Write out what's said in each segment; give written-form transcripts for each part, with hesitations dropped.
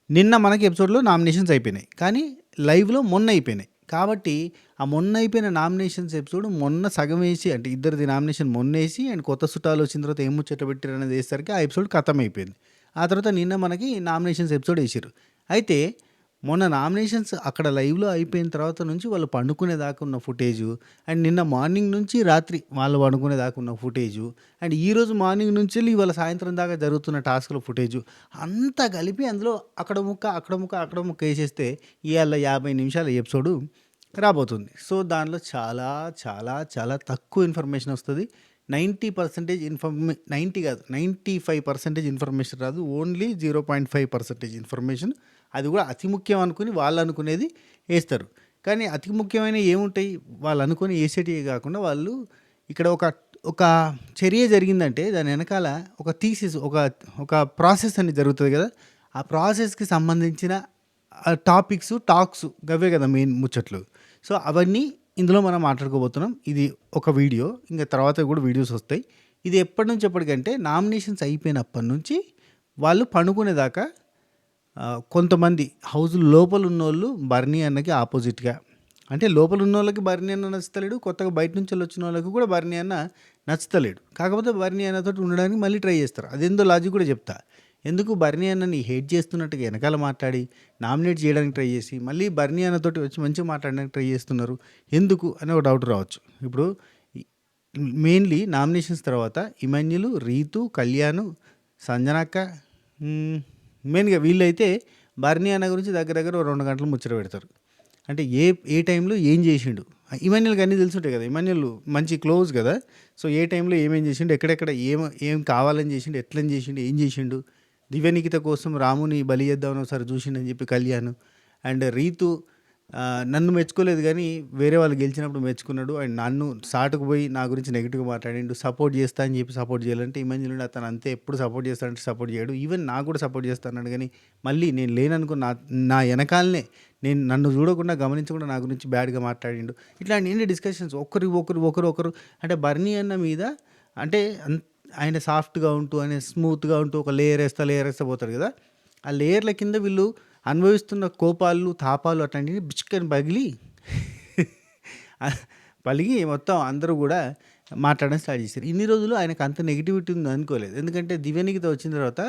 నిన్న మనకి ఎపిసోడ్‌లో నామినేషన్స్ అయిపోయినాయి. కానీ లైవ్‌లో మొన్న అయిపోయినాయి. కాబట్టి ఆ మొన్న అయిపోయిన నామినేషన్స్ ఎపిసోడ్ మొన్న సగం వేసి అంటే ఇద్దరిది నామినేషన్ మొన్నేసి అండ్ కొత్త చుట్టాలు వచ్చిన తర్వాత ఏం ముచ్చట పెట్టిరనేది వేసేసరికి ఆ ఎపిసోడ్ ఖతం అయిపోయింది. ఆ తర్వాత నిన్న మనకి నామినేషన్స్ ఎపిసోడ్ ఏసిర్రు. అయితే మొన్న నామినేషన్స్ అక్కడ లైవ్‌లో అయిపోయిన తర్వాత నుంచి వాళ్ళు పండుకునేదాకా ఉన్న ఫుటేజు అండ్ నిన్న మార్నింగ్ నుంచి రాత్రి వాళ్ళు పడుకునేదాకా ఉన్న ఫుటేజు అండ్ ఈరోజు మార్నింగ్ నుంచెల్లి ఇవాళ సాయంత్రం దాకా జరుగుతున్న టాస్క్‌ల ఫుటేజు అంతా కలిపి అందులో అక్కడ ముక్క, అక్కడ ముక్క, అక్కడ ముక్క ఏసేస్తే ఇయాల 50 నిమిషాల ఎపిసోడు రాబోతుంది. సో, దానిలో చాలా, చాలా, చాలా తక్కువ ఇన్ఫర్మేషన్ వస్తది. 90% 90 కాదు 95% ఇన్ఫర్మేషన్ రాదు. Only 0.5% information. అది కూడా అతి ముఖ్యం అనుకుని వాళ్ళు అనుకునేది ఏస్తారు. కానీ అతి ముఖ్యమైనవి ఏముంటాయి? వాళ్ళు అనుకుని ఏసేటివి కాకుండా వాళ్ళు ఇక్కడ ఒక చర్య జరిగిందంటే దాని వెనకాల ఒక థీసిస్ ఒక ప్రాసెస్ అనేది జరుగుతది కదా! ఆ ప్రాసెస్‌కి సంబంధించిన టాపిక్స్, టాక్స్ గవే కదా మెయిన్ ముచ్చట్లు. సో, అవన్నీ ఇందులో మనం మాట్లాడుకోబోతున్నాం. ఇది ఒక వీడియో. ఇంక తర్వాత కూడా వీడియోస్ వస్తాయి. ఇది ఎప్పటి నుంచి ఎప్పటికంటే నామినేషన్స్ అయిపోయినప్పటి నుంచి వాళ్ళు పనుకునేదాకా కొంతమంది హౌస్ లోపల ఉన్నోళ్ళు బర్నీ అన్నకి ఆపోజిట్‌గా అంటే లోపల ఉన్నోళ్ళకి బర్నీ అన్న నచ్చుతలేడు. కొత్తగా బయట నుంచి వచ్చిన వాళ్ళకి కూడా బర్నీ అన్న నచ్చుతలేడు. కాకపోతే బర్నీ అన్నతోటి ఉండడానికి మళ్ళీ ట్రై చేస్తారు. అదేందో లాజిక్ కూడా చెప్తా. ఎందుకు బర్నీ అన్నని హేట్ చేస్తున్నట్టుగా వెనకాల మాట్లాడి నామినేట్ చేయడానికి ట్రై చేసి మళ్ళీ బర్నీ అన్నతోటి వచ్చి మంచిగా మాట్లాడడానికి ట్రై చేస్తున్నారు ఎందుకు అని ఒక డౌట్ రావచ్చు. ఇప్పుడు మెయిన్లీ నామినేషన్స్ తర్వాత ఇమాన్యులు, రీతు, కళ్యాణ్, సంజనక్క మెయిన్గా వీళ్ళైతే బర్నీ అన్న గురించి దగ్గర దగ్గర 2 గంటలు ముచ్చట పెడతారు. అంటే ఏ టైంలో ఏం చేసిండు ఇమాన్యుల్కి అన్నీ తెలుసుంటాయి కదా. ఇమాన్యుల్ మంచి క్లోజ్ కదా. సో ఏ టైంలో ఏమేం చేసిండు, ఎక్కడెక్కడ ఏం కావాలని చేసిండు, ఎట్లని చేసిండు, ఏం చేసిండు, దివ్యనికిత కోసం రాముని బలి చేద్దామని ఒకసారి చూసిండని చెప్పి కళ్యాణ్ అండ్ రీతు నన్ను మెచ్చుకోలేదు కానీ వేరే వాళ్ళు గెలిచినప్పుడు మెచ్చుకున్నాడు. అండ్ నన్ను సాటుకు పోయి నా గురించి నెగిటివ్గా మాట్లాడిండు. సపోర్ట్ చేస్తా అని చెప్పి సపోర్ట్ చేయాలంటే ఇమాన్యుల్ అతను అంతే ఎప్పుడు సపోర్ట్ చేస్తానంటే సపోర్ట్ చేయడు. ఈవెన్ నాకు కూడా సపోర్ట్ చేస్తాడు కానీ మళ్ళీ నేను లేననుకో నా వెనకాలనే నన్ను చూడకుండా గమనించకుండా నా గురించి బ్యాడ్గా మాట్లాడిండు. ఇట్లాంటి ఎన్ని డిస్కషన్స్ ఒకరు అంటే బర్నీ అన్న మీద అంటే ఆయన సాఫ్ట్గా ఉంటూ ఆయన స్మూత్గా ఉంటూ ఒక లేయర్ వేస్తా పోతారు కదా. ఆ లేయర్ల కింద వీళ్ళు అనుభవిస్తున్న కోపాలు, తాపాలు అట్లాంటివి బిచ్చుకొని పలిగి మొత్తం అందరూ కూడా మాట్లాడడం స్టార్ట్ చేశారు. ఇన్ని రోజులు ఆయనకు అంత నెగిటివిటీ ఉంది అనుకోలేదు. ఎందుకంటే దివ్యనికిత వచ్చిన తర్వాత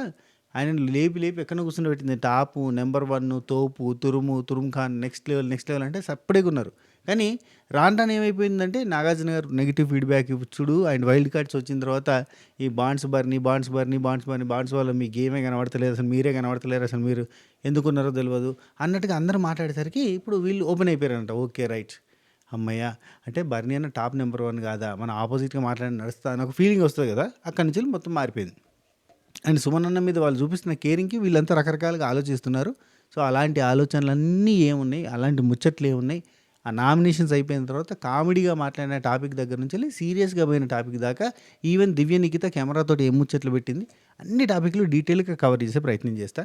ఆయన లేపి ఎక్కడ కూర్చొని టాపు, నెంబర్ 1, తోపు, తురుము ఖాన్, నెక్స్ట్ లెవెల్ అంటే సప్పుడేగా ఉన్నారు. కానీ రాను ఏమైపోయిందంటే నాగార్జున గారు నెగిటివ్ ఫీడ్బ్యాక్ ఇచ్చుడు అండ్ వైల్డ్ కార్డ్స్ వచ్చిన తర్వాత ఈ బాండ్స్ వల్ల మీ గేమే కనబడతలేదు, అసలు మీరే కనబడతలేరు, అసలు మీరు ఎందుకున్నారో తెలియదు అన్నట్టుగా అందరూ మాట్లాడేసరికి ఇప్పుడు వీళ్ళు ఓపెన్ అయిపోయారంట. ఓకే రైట్ అమ్మయ్య అంటే బర్నీ అన్న టాప్ నెంబర్ 1 కాదా, మన ఆపోజిట్గా మాట్లాడి నడుస్తా అని ఒక ఫీలింగ్ వస్తుంది కదా. అక్కడి నుంచి మొత్తం మారిపోయింది. అండ్ సుమన్ అన్న మీద వాళ్ళు చూపిస్తున్న కేరింగ్కి వీళ్ళంతా రకరకాలుగా ఆలోచిస్తున్నారు. సో అలాంటి ఆలోచనలన్నీ ఏమున్నాయి, అలాంటి ముచ్చట్లు ఏమున్నాయి, ఆ నామినేషన్స్ అయిపోయిన తర్వాత కామెడీగా మాట్లాడిన టాపిక్ దగ్గర నుంచి వెళ్ళి సీరియస్గా పోయిన టాపిక్ దాకా ఈవెన్ దివ్య నిఖిత కెమెరాతోటి ఏం ముచ్చట్లు పెట్టింది అన్ని టాపిక్లు డీటెయిల్గా కవర్ చేసే ప్రయత్నం చేస్తా.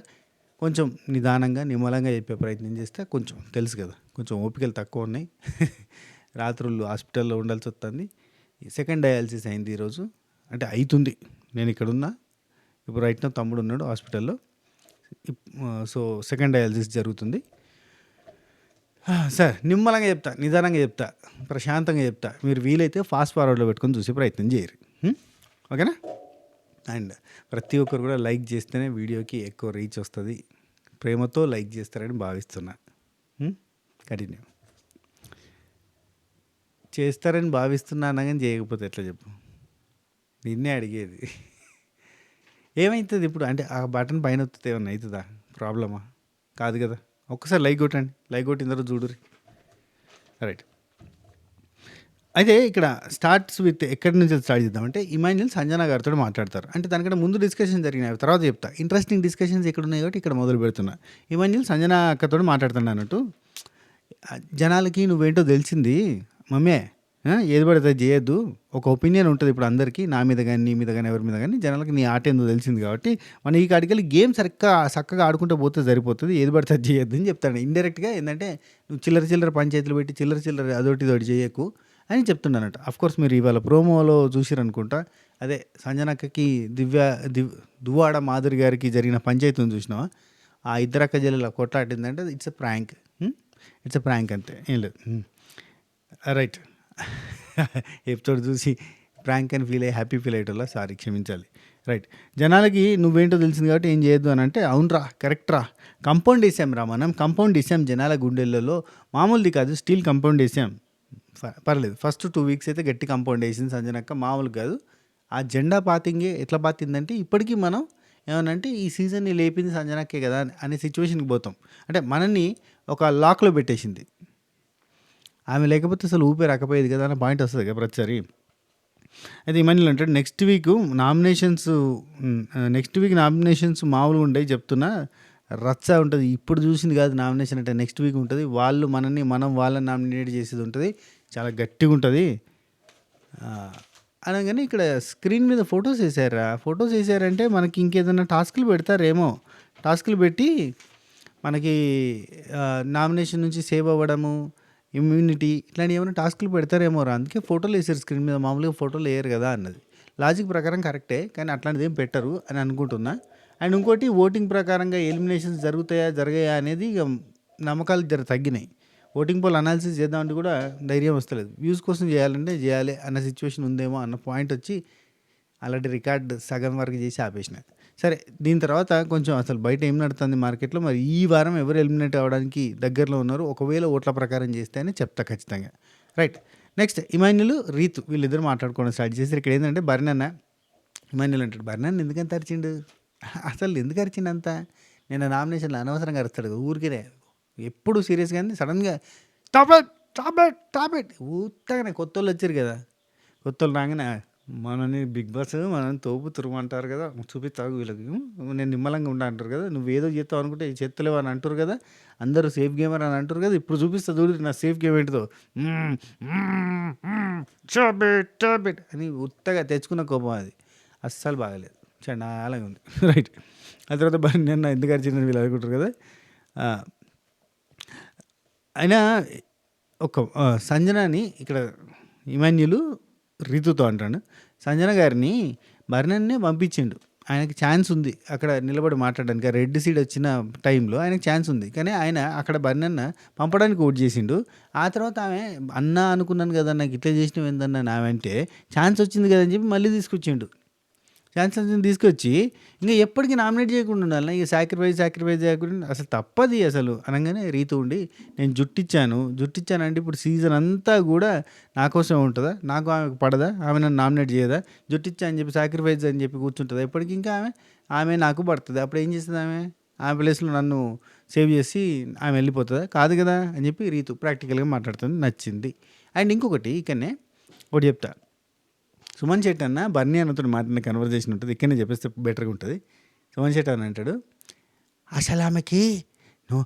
కొంచెం నిదానంగా నిమ్మలంగా చెప్పే ప్రయత్నం చేస్తే కొంచెం తెలుసు కదా, కొంచెం ఓపికలు తక్కువ ఉన్నాయి. రాత్రులు హాస్పిటల్లో ఉండాల్సి వస్తుంది. సెకండ్ డయాలసిస్ అయింది ఈరోజు, అంటే అవుతుంది. నేను ఇక్కడ ఉన్నా ఇప్పుడు రైట్ నా తమ్ముడు ఉన్నాడు హాస్పిటల్లో. సో సెకండ్ డయాలసిస్ జరుగుతుంది. సార్ నిమ్మలంగా చెప్తా, నిదానంగా చెప్తా, ప్రశాంతంగా చెప్తా. మీరు వీలైతే ఫాస్ట్ ఫార్వర్డ్లో పెట్టుకొని చూసే ప్రయత్నం చేయరు. ఓకేనా? అండ్ ప్రతి ఒక్కరు కూడా లైక్ చేస్తేనే వీడియోకి ఎక్కువ రీచ్ వస్తుంది. ప్రేమతో లైక్ చేస్తారని భావిస్తున్నా. కంటిన్యూ చేస్తారని భావిస్తున్నాను కానీ చేయకపోతే ఎట్లా చెప్పు, నిన్నే అడిగేది. ఏమవుతుంది ఇప్పుడు అంటే ఆ బటన్ పైన వస్తే ఏమన్నా అవుతుందా, ప్రాబ్లమా? కాదు కదా. ఒక్కసారి లైక్ కొట్టండి, లైక్ కొట్టిన తర్వాత చూడురి. రైట్. అయితే ఇక్కడ స్టార్ట్స్ విత్ ఎక్కడి నుంచి స్టార్ట్ చేద్దామంటే ఇమాన్యుల్ సంజన గారితో మాట్లాడతారు. అంటే దానికంటే ముందు డిస్కషన్ జరిగినాయి, తర్వాత చెప్తా. ఇంట్రెస్టింగ్ డిస్కషన్స్ ఎక్కడ ఉన్నాయి కాబట్టి ఇక్కడ మొదలు పెడుతున్నా. ఇమాన్యుల్ సంజన అక్కతో మాట్లాడుతున్నా అన్నట్టు, జనాలకి నువ్వేంటో తెలిసింది మమ్మే, ఏది పడితే చేయొద్దు, ఒక ఒపీనియన్ ఉంటుంది ఇప్పుడు అందరికీ, నా మీద కానీ నీ మీద కానీ ఎవరి మీద కానీ. జనాలకి నీ ఆట ఏందో తెలిసింది కాబట్టి మనం ఈ కాడికెళ్ళి గేమ్ చక్కగా ఆడుకుంటూ పోతే సరిపోతుంది, ఏది పడితే అది చేయొద్దు అని చెప్తాను. ఇండైరెక్ట్గా ఏంటంటే నువ్వు చిల్లర పంచాయతీలు పెట్టి చిల్లర అదొకటి ఇదొకటి చేయకు అని చెప్తున్నానట. అఫ్కోర్స్ మీరు ఇవాళ ప్రోమోలో చూసిరనుకుంటా, అదే సంజనక్కకి దువ్వాడ మాధురి గారికి జరిగిన పంచాయతీని చూసినావా? ఆ ఇద్దరు అక్క చెల్లెల కొట్లాడిందంటే it's a prank. It's a prank అంతే, ఏం లేదు. రైట్. ఎపిసోడ్ చూసి ప్రాంక్ అని ఫీల్ అయ్యి హ్యాపీ ఫీల్ అయ్యేటోళ్ళ, సారీ క్షమించాలి. రైట్. జనాలకి నువ్వేంటో తెలిసింది కాబట్టి ఏం చేయొద్దు అని అంటే, అవునరా కరెక్ట్రా, కంపౌండ్ వేసాం రా, మనం కంపౌండ్ వేసాం జనాల గుండెలలో, మామూలుది కాదు, స్టీల్ కంపౌండ్ వేసాం. పర్లేదు, ఫస్ట్ 2 వీక్స్ అయితే గట్టి కంపౌండ్ వేసింది సంజనక్క, మామూలు కాదు. ఆ జెండా పాతింగే ఎట్లా పాతిందంటే ఇప్పటికీ మనం ఏమనంటే ఈ సీజన్ని లేపింది సంజనక్కే కదా అనే సిచ్యువేషన్కి పోతాం. అంటే మనల్ని ఒక లాక్లో పెట్టేసింది. ఆమె లేకపోతే అసలు ఊపే రాకపోయేది కదా అన్న పాయింట్ వస్తుంది కదా ప్రతిసారి. అయితే ఇమాన్యుల్ అంటాడు నెక్స్ట్ వీక్ నామినేషన్స్ మామూలుగా ఉండేవి చెప్తున్నా, రచ్చ ఉంటుంది. ఇప్పుడు చూసింది కాదు నామినేషన్ అంటే, నెక్స్ట్ వీక్ ఉంటుంది. వాళ్ళు మనం వాళ్ళని నామినేట్ చేసేది ఉంటుంది, చాలా గట్టిగా ఉంటుంది అనగానే ఇక్కడ స్క్రీన్ మీద ఫొటోస్ వేసారా. ఫొటోస్ వేసారంటే మనకి ఇంకేదైనా టాస్క్లు పెడతారేమో, టాస్క్లు పెట్టి మనకి నామినేషన్ నుంచి సేవ్ అవ్వడము, ఇమ్యూనిటీ ఇట్లాంటి ఏమైనా టాస్క్లు పెడతారేమో రా, అందుకే ఫోటోలు వేసారు స్క్రీన్ మీద, మామూలుగా ఫోటోలు వేయరు కదా అన్నది. లాజిక్ ప్రకారం కరెక్టే, కానీ అట్లాంటిది ఏం పెట్టరు అని అనుకుంటున్నా. అండ్ ఇంకోటి ఓటింగ్ ప్రకారంగా ఎలిమినేషన్స్ జరగాయా అనేది ఇక నమ్మకాలు జర తగ్గినాయి. ఓటింగ్ పోల్ అనాలిసిస్ చేద్దామంటే కూడా ధైర్యం వస్తలేదు. వ్యూస్ కోసం చేయాలంటే చేయాలి అన్న సిచ్యువేషన్ ఉందేమో అన్న పాయింట్ వచ్చి అలాంటి రికార్డ్ సగం వరకు చేసి ఆపేసిన. సరే, దీని తర్వాత కొంచెం అసలు బయట ఏం నడుస్తుంది మార్కెట్లో, మరి ఈ వారం ఎవరు ఎలిమినేట్ అవ్వడానికి దగ్గరలో ఉన్నారు, ఒకవేళ ఓట్ల ప్రకారం చేస్తే అని చెప్తా ఖచ్చితంగా. రైట్. నెక్స్ట్ ఇమాన్యుల్, రీతు వీళ్ళిద్దరు మాట్లాడుకోవడం స్టార్ట్ చేశారు. ఇక్కడ ఏంటంటే బర్నన్న, ఇమాన్యుల్ అంటాడు బర్నన్న ఎందుకంత అరిచిండు, అసలు ఎందుకు అరిచిండు అంతా, నేను నామినేషన్లో అనవసరంగా అరుస్తాడు ఊరికే, ఎప్పుడు సీరియస్గా కానీ సడన్గా టాప్ ఇట్ ఊత్తగానే. కొత్త వాళ్ళు వచ్చారు కదా, కొత్త వాళ్ళు రాగానే మనని బిగ్ బాస్ మనని తోపు తురుమంటారు కదా, చూపిస్తావు వీళ్ళకి, నేను నిమ్మలంగా ఉండా అంటారు కదా, నువ్వు ఏదో చేస్తావు అనుకుంటే చేత్తలేవు అని అంటారు కదా, అందరూ సేఫ్ గేమర్ అని అంటారు కదా, ఇప్పుడు చూపిస్తా చూడు నా సేఫ్ గేమ్ ఏంటిదో, టాప్ ఇట్ అని ఉత్తగా తెచ్చుకున్న కోపం అది అస్సలు బాగలేదు, చండాలంగా ఉంది. రైట్. ఆ తర్వాత నిన్న ఎందుకు అరిచిందని వీళ్ళు అనుకుంటారు కదా. అయినా ఒక సంజనాని ఇక్కడ ఇమాన్యులు రీతుతో అంటాడు, సంజన గారిని బర్నన్నే పంపించిండు, ఆయనకి ఛాన్స్ ఉంది అక్కడ నిలబడి మాట్లాడడానికి. రెడ్ సీడ్ వచ్చిన టైంలో ఆయనకు ఛాన్స్ ఉంది, కానీ ఆయన అక్కడ బర్నన్న పంపడానికి ఓట్ చేసిండు. ఆ తర్వాత ఆమె అన్నా అనుకున్నాను కదా నాకు ఇట్లా చేసినవి ఏందన్నా ఆమె అంటే, ఛాన్స్ వచ్చింది కదా అని చెప్పి మళ్ళీ తీసుకొచ్చిండు. ఛాన్స్ వచ్చింది తీసుకొచ్చి ఇంకా ఎప్పటికీ నామినేట్ చేయకుండా ఉండాలి, ఇక సాక్రిఫైజ్ చేయకుండా అసలు తప్పది అసలు అనగానే రీతు ఉండి, నేను జుట్టిచ్చాను అంటే ఇప్పుడు సీజన్ అంతా కూడా నా కోసమే ఉంటుందా, నాకు ఆమెకు పడదా, ఆమె నన్ను నామినేట్ చేయదా, జుట్టిచ్చా అని చెప్పి సాక్రిఫైజ్ అని చెప్పి కూర్చుంటుందా ఎప్పటికి, ఇంకా ఆమె నాకు పడుతుంది, అప్పుడు ఏం చేస్తుంది ఆమె ప్లేస్లో నన్ను సేవ్ చేసి ఆమె వెళ్ళిపోతుందా, కాదు కదా అని చెప్పి రీతు ప్రాక్టికల్గా మాట్లాడుతుంది, నచ్చింది. అండ్ ఇంకొకటి ఇక్కడనే ఒకటి చెప్తా, సుమన్ శెట్టి అన్న బర్నీ అన్నతో మాట్లాడిన కన్వర్జేషన్ ఉంటుంది, ఇక్కడనే చెప్పేస్తే బెటర్గా ఉంటుంది. సుమన్ శెట్టి అన్న అంటాడు, అసలు ఆమెకి నువ్వు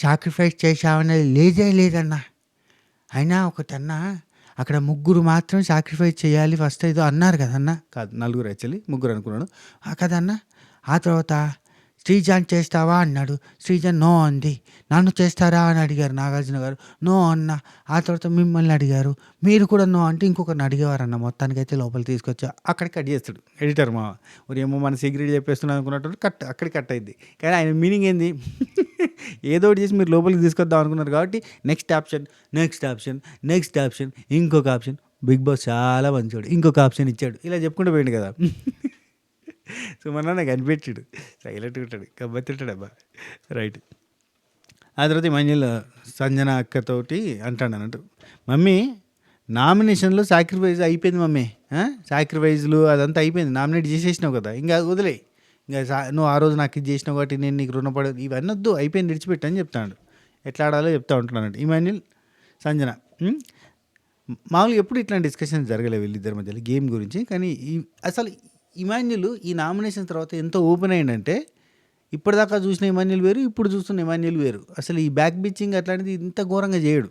సాక్రిఫైస్ చేసావనేది లేదన్నా, అయినా ఒకటన్నా అక్కడ 3 మాత్రం సాక్రిఫైస్ చేయాలి ఫస్ట్ ఏదో అన్నారు కదన్నా, కాదు 4 యాక్చువల్లీ 3 అనుకున్నాడు కదన్నా. ఆ తర్వాత శ్రీజాన్ చేస్తావా అన్నాడు, శ్రీజాన్ నో అంది, నన్ను చేస్తారా అని అడిగారు నాగార్జున గారు, నో అన్న. ఆ తర్వాత మిమ్మల్ని అడిగారు, మీరు కూడా నో అంటే ఇంకొకరిని అడిగేవారన్న, మొత్తానికైతే లోపలికి తీసుకొచ్చా. అక్కడికి కట్ చేస్తాడు ఎడిటర్ మా ఏమో మన సీక్రెట్ చెప్పేస్తున్నాను అనుకున్నట్టు అక్కడికి కట్ అయింది. కానీ ఆయన మీనింగ్ ఏంది, ఏదో ఒకటి చేసి మీరు లోపలికి తీసుకొద్దాం అనుకున్నారు కాబట్టి నెక్స్ట్ ఆప్షన్ ఇంకొక ఆప్షన్, బిగ్ బాస్ చాలా మంచివాడు ఇంకొక ఆప్షన్ ఇచ్చాడు, ఇలా చెప్పుకుంటూ పోయింది కదా. సో మన నాకు అనిపించాడు, సైలెంట్గా ఉంటాడు, గబ్బెత్తుంటాడు అబ్బా. రైట్. ఆ తర్వాత ఇమాన్యుల్ సంజన అక్కతోటి అంటాడు అన్నట్టు, మమ్మీ నామినేషన్లో సాక్రిఫైజ్ అయిపోయింది మమ్మీ, సాక్రిఫైజ్లు అదంతా అయిపోయింది, నామినేట్ చేసేసినావు కదా, ఇంకా వదిలే, ఇంకా నువ్వు ఆ రోజు నాకు ఇది చేసినావు కాబట్టి నేను నీకు రుణపడదు, ఇవన్నీ వద్దు, అయిపోయింది విడిచిపెట్టు అని చెప్తాడు. ఎట్లా ఆడాలో చెప్తా ఉంటున్నాడు ఇమాన్యుల్ సంజన. మామూలుగా ఎప్పుడు ఇట్లాంటి డిస్కషన్స్ జరగలేవు వీళ్ళిద్దరి మధ్యలో గేమ్ గురించి, కానీ అసలు ఇమాన్యుల్ ఈ నామినేషన్ తర్వాత ఎంత ఓపెన్ అయ్యిందంటే, ఇప్పటిదాకా చూసిన ఇమాన్యుల్ వేరు, ఇప్పుడు చూస్తున్న ఇమాన్యుల్ వేరు. అసలు ఈ బ్యాక్ బిచ్చింగ్ అట్లాంటిది ఇంత ఘోరంగా చేయడు,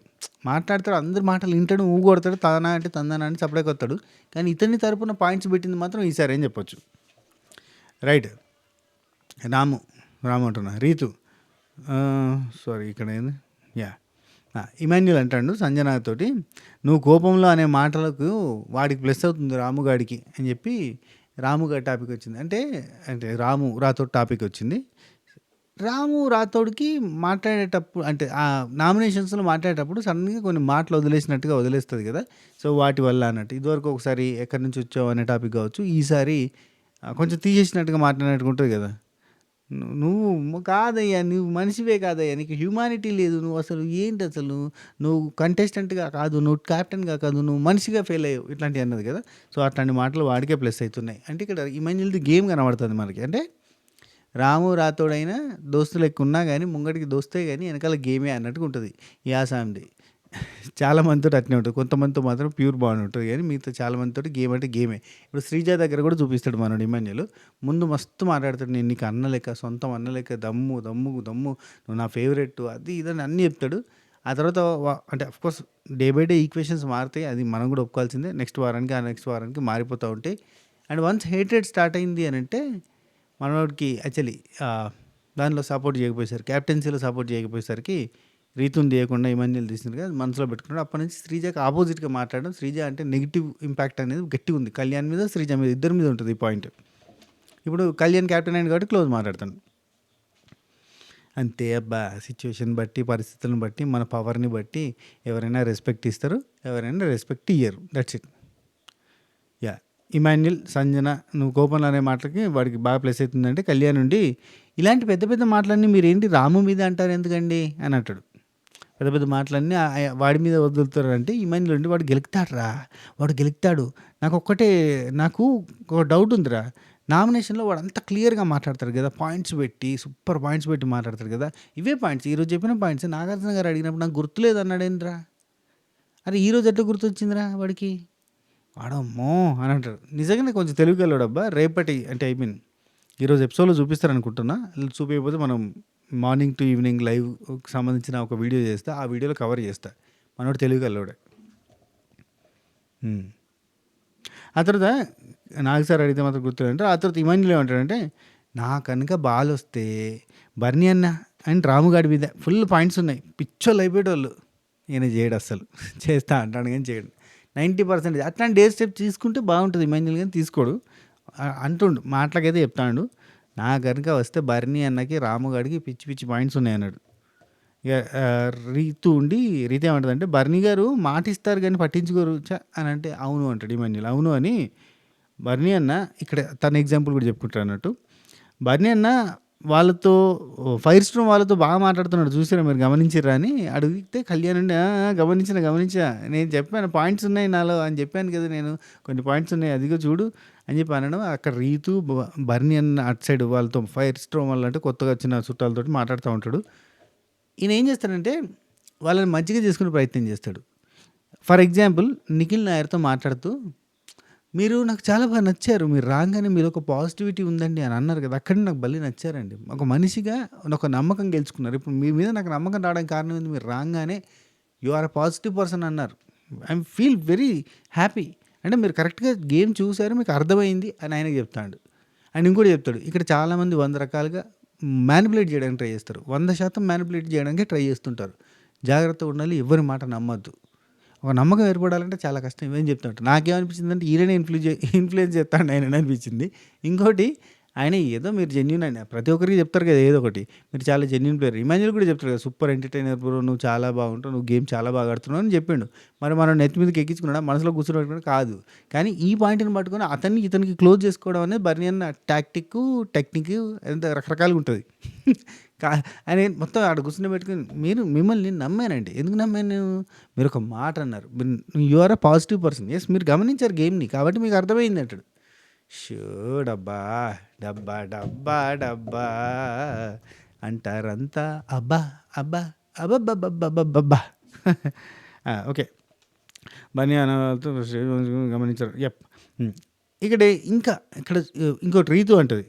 మాట్లాడతాడు, అందరి మాటలు వింటాడు, ఊగొడతాడు, తానా అంటే తందానా అంటే చప్పడకొస్తాడు, కానీ ఇతని తరపున పాయింట్స్ పెట్టింది మాత్రం ఈసారి అని చెప్పొచ్చు. రైట్. రాము అంటున్నా, రీతు సారీ ఇక్కడ ఏంది ఇమాన్యుల్ అంటాడు సంజనతోటి, నువ్వు కోపంలో అనే మాటలకు వాడికి ప్లస్ అవుతుంది రాముగాడికి అని చెప్పి రాముగాడి టాపిక్ వచ్చింది. అంటే రాము రాతో టాపిక్ వచ్చింది. రాము రాథోడ్‌కి మాట్లాడేటప్పుడు అంటే నామినేషన్స్‌లో మాట్లాడేటప్పుడు సడెన్‌గా కొన్ని మాటలు వదిలేసినట్టుగా వదిలేస్తది గదా! సో, వాటి వల్ల అన్నట్టు. ఇదివరకు ఒకసారి ఎక్కడి నుంచి వచ్చావు అనే టాపిక్ గావచ్చు. ఈసారి కొంచెం తీసేసినట్టుగా మాట్లాడినట్టుగా ఉంటది గదా! నువ్వు కాదయ్యా! నువ్వు మనిషివే కాదయ్యా! నీకు హ్యుమానిటీ లేదు. నువ్వసలు ఏంటసలు? నువ్వు కంటెస్టెంట్‌గా కాదు. నువ్వు కెప్టెన్‌గా కాదు. నువ్వు మనిషిగా ఫెయిల్ అయ్యావు. ఇట్లాంటివి అన్నది కదా! సో, అట్లాంటి మాటలు వాడికే ప్లస్ అయితున్నాయి. అంటే ఇక్కడ ఇమాన్యుల్‌ది గేమ్ కనబడుతుంది మనకి. అంటే రాము రాథోడైనా దోస్తు లెక్క ఉన్నా గానీ ముంగటికి దోస్తే గానీ వెనకాల గేమే అన్నట్టుగా ఉంటది. యాసాంది. చాలా మందితోటి అట్నే ఉంటది. కొంతమందితో మాత్రం ప్యూర్ బాండ్ ఉంటది గానీ మిగతా చాలా మందితోటి గేమ్ అంటే గేమే. ఇప్పుడు శ్రీజ దగ్గర కూడా చూపిస్తాడు మనోడు ఇమాన్యుల్. ముందు మస్తు మాట్లాడతాడు. నేను నీకు అన్న లెక్క, సొంతం అన్న లెక్క, దమ్ము, దమ్ము, దమ్ము, నువ్వు నా ఫేవరెట్ అది ఇది అని అన్నీ చెప్తాడు. ఆ తర్వాత అంటే of course day by day equations మారుతాయి. అది మనం కూడా ఒప్పుకోవాల్సిందే. నెక్స్ట్ వారానికి, ఆ నెక్స్ట్ వారానికి మారిపోతా ఉంటాయి. అండ్ వన్స్ హేట్రేడ్ స్టార్ట్ అయింది అనంటే మనోడికి యాక్చువల్లీ దానిలో సపోర్ట్ చేయకపోయేసరికి, కెప్టెన్సీలో సపోర్ట్ చేయకపోయేసరికి రీతుని తీయకుండా ఇమాన్యుల్ తీసిండ్రుగా మనసులో పెట్టుకున్నాడు. అప్పటినుంచి శ్రీజకి ఆపోజిట్‌గా మాట్లాడడం. శ్రీజ అంటే నెగెటివ్ ఇంపాక్ట్ అనేది గట్టిగా ఉంది. కళ్యాణ్ మీద, శ్రీజ మీద ఇద్దరి మీద ఉంటుంది ఈ పాయింట్. ఇప్పుడు కళ్యాణ్ కెప్టెన్ అయింది కాబట్టి క్లోజ్ మాట్లాడతాను. అంతే అబ్బా! సిట్యుయేషన్ బట్టి, పరిస్థితులను బట్టి, మన పవర్‌ని బట్టి ఎవరైనా రెస్పెక్ట్ ఇస్తారు. ఎవరైనా రెస్పెక్ట్ ఇయ్యరు. That's it. Yeah! Emmanuel, Sanjana నువ్వు కోపంలో అనే మాటలకి వాడికి బాగా ప్లస్ అవుతుందంటే కళ్యాణ్ ఉండి ఇలాంటి పెద్ద పెద్ద మాటలన్నీ మీరేంటి రాము మీద అంటారు ఎందుకండి అని అంటాడు. పెద్ద పెద్ద మాటలన్నీ వాడి మీద వదులుతారంటే ఇమాన్యుల్ ఉండి వాడు గెలుకుతాడురా, వాడు గెలుకుతాడు. నాకు ఒక డౌట్ ఉందిరా. నామినేషన్‌లో వాడు అంత క్లియర్‌గా మాట్లాడతాడు కదా! పాయింట్స్ పెట్టి సూపర్ పాయింట్స్ పెట్టి మాట్లాడతాడు కదా! ఇవే పాయింట్స్ ఈరోజు చెప్పిన పాయింట్స్ నాగార్జున గారు అడిగినప్పుడు నాకు గుర్తులేదు అన్నాడేంట్రా? అరే ఈరోజు ఎట్లా గుర్తొచ్చిందిరా వాడికి? వాడమ్మో! అని అంటాడు. నిజంగానే కొంచెం తెలివిగల్లోడబ్బా! రేపటి అంటే ఐ మీన్ ఈరోజు ఎపిసోడ్‌లో చూపిస్తారనుకుంటున్నా. చూపియకపోతే మనం మార్నింగ్ టు ఈవినింగ్ లైవ్‌కి సంబంధించిన ఒక వీడియో చేస్తా. ఆ వీడియోలో కవర్ చేస్తా. మనోడు తెలివిగల్లోడే. హ్మ్. ఆ తర్వాత నాగ్ సార్ అడిగితే మాత్రం గుర్తులేదంటే ఆ తర్వాత ఇమాన్యుల్ ఏమంటాడంటే, నాకు కనుక బాలొస్తే బర్నీ అన్న అండ్ రాముగాడి మీద ఫుల్ పాయింట్స్ ఉన్నాయి. పిచ్చోళ్ళు అయిపోయేటోళ్ళు. ఈయన చేయడు అస్సలు. చేస్తా అంటాడు కానీ చేయడు. 90% అట్లాంటి డేర్ స్టెప్ తీసుకుంటే బాగుంటుంది ఇమాన్యుల్ కానీ తీసుకోడు. అంటుండు మాటలకైతే చెప్తాండు. నా గనుక వస్తే బర్నీ అన్నకి, రాముగాడికి పిచ్చి పిచ్చి పాయింట్స్ ఉన్నాయన్నాడు. ఇక రీతు ఏమంటదంటే, బర్నీ గారు మాట ఇస్తారు గానీ పట్టించుకోరు అని అంటే, అవును అంటాడు ఇమాన్యుల్. అవును అని బర్నీ అన్న ఇక్కడ తన ఎగ్జాంపుల్ కూడా చెప్పుకుంటాడు అన్నట్టు. బర్నీ అన్న వాళ్ళతో ఫైర్ స్ట్రోమ్ వాళ్ళతో బాగా మాట్లాడుతున్నాడు చూసారా మీరు గమనించిర్రా అని అడిగితే కళ్యాణ్ ఉండి గమనించా నేను చెప్పాను పాయింట్స్ ఉన్నాయి నాలో అని చెప్పాను కదా నేను కొన్ని పాయింట్స్ ఉన్నాయి అదిగో చూడు అని చెప్పి అనడం అక్కడ రీతు బర్నీ అన్న అటు సైడ్ వాళ్ళతో ఫైర్ స్ట్రోమ్ వాళ్ళు అంటే కొత్తగా వచ్చిన చుట్టాలతోటి మాట్లాడుతూ ఉంటాడు. ఈయన ఏం చేస్తాడంటే వాళ్ళని మజ్జిగ చేసుకునే ప్రయత్నం చేస్తాడు. ఫర్ ఎగ్జాంపుల్ నిఖిల్ నాయర్తో మాట్లాడుతూ మీరు నాకు చాలా బాగా నచ్చారు. మీరు రాంగానే మీరొక పాజిటివిటీ ఉందండి అని అన్నారు కదా! అక్కడే నాకు భలే నచ్చారండి. ఒక మనిషిగా ఒక నమ్మకం గెలుచుకున్నారు. ఇప్పుడు మీ మీద నాకు నమ్మకం రావడానికి కారణం ఏంది? మీరు రాంగానే you are a positive person అన్నారు. I feel very happy. అంటే మీరు కరెక్ట్‌గా గేమ్ చూసారు. మీకు అర్థమైంది అని ఆయనకి చెప్తాండు. అండ్ ఇంకోటి చెప్తాడు. ఇక్కడ చాలామంది 100 రకాలుగా మ్యానిపులేట్ చేయడానికి ట్రై చేస్తారు. 100% మ్యానిపులేట్ చేయడానికే ట్రై చేస్తుంటారు. జాగ్రత్తగా ఉండాలి. ఎవ్వరి మాట నమ్మొద్దు. ఒక నమ్మకం ఏర్పడాలంటే చాలా కష్టం. ఇవేం చెప్తుంటాడు. నాకేమనిపించిందంటే ఈయననే ఇన్‌ఫ్లుయెన్స్ చేత్తాండు ఆయనని అనిపించింది. ఇంకోటి ఆయన ఏదో మీరు జెన్యూన్ అండి. ప్రతి ఒక్కరికి చెప్తారు కదా! ఏదో ఒకటి. మీరు చాలా జెన్యూన్ ప్లేయర్. ఇమాన్యుల్ కూడా చెప్తాడు కదా! సూపర్ ఎంటర్‌టైనర్ బ్రో నువ్వు చాలా బాగుంటావు. నువ్వు గేమ్ చాలా బాగా ఆడుతున్నావు అని చెప్పిండు. మరి మనం నెత్తి మీదకి ఎక్కించుకున్నాడా? మనసులో కూర్చోబెట్టుకున్నాడా? కాదు. కానీ ఈ పాయింట్‌ని పట్టుకొని అతన్ని ఇతనికి క్లోజ్ చేసుకోవడం అనేది బర్నీ అన్న టాక్టిక్కు, టెక్నిక్ ఎంత రకరకాలుగా ఉంటది. కా ఆయన మొత్తం ఆడ కూర్చోబెట్టుకొని మిమ్మల్ని నమ్మానండి. ఎందుకు నమ్మాను నేను? మీరొక మాట అన్నారు. You are a positive person. Yes మీరు గమనించారు గేమ్‌ని. కాబట్టి మీకు అర్థమైంది అంటాడు. షో డబ్బా, డబ్బా, డబ్బా, డబ్బా అంటారంతా అబ్బా, అబ్బా, అబ్బబ్బబ్బబ్బబ్బబ్బా! ఓకే. బన్నీ అనే వాళ్ళతో గమనించారు. హ్మ్. ఇక్కడ ఇంకా ఇక్కడ ఇంకోటి రీతు అంటది.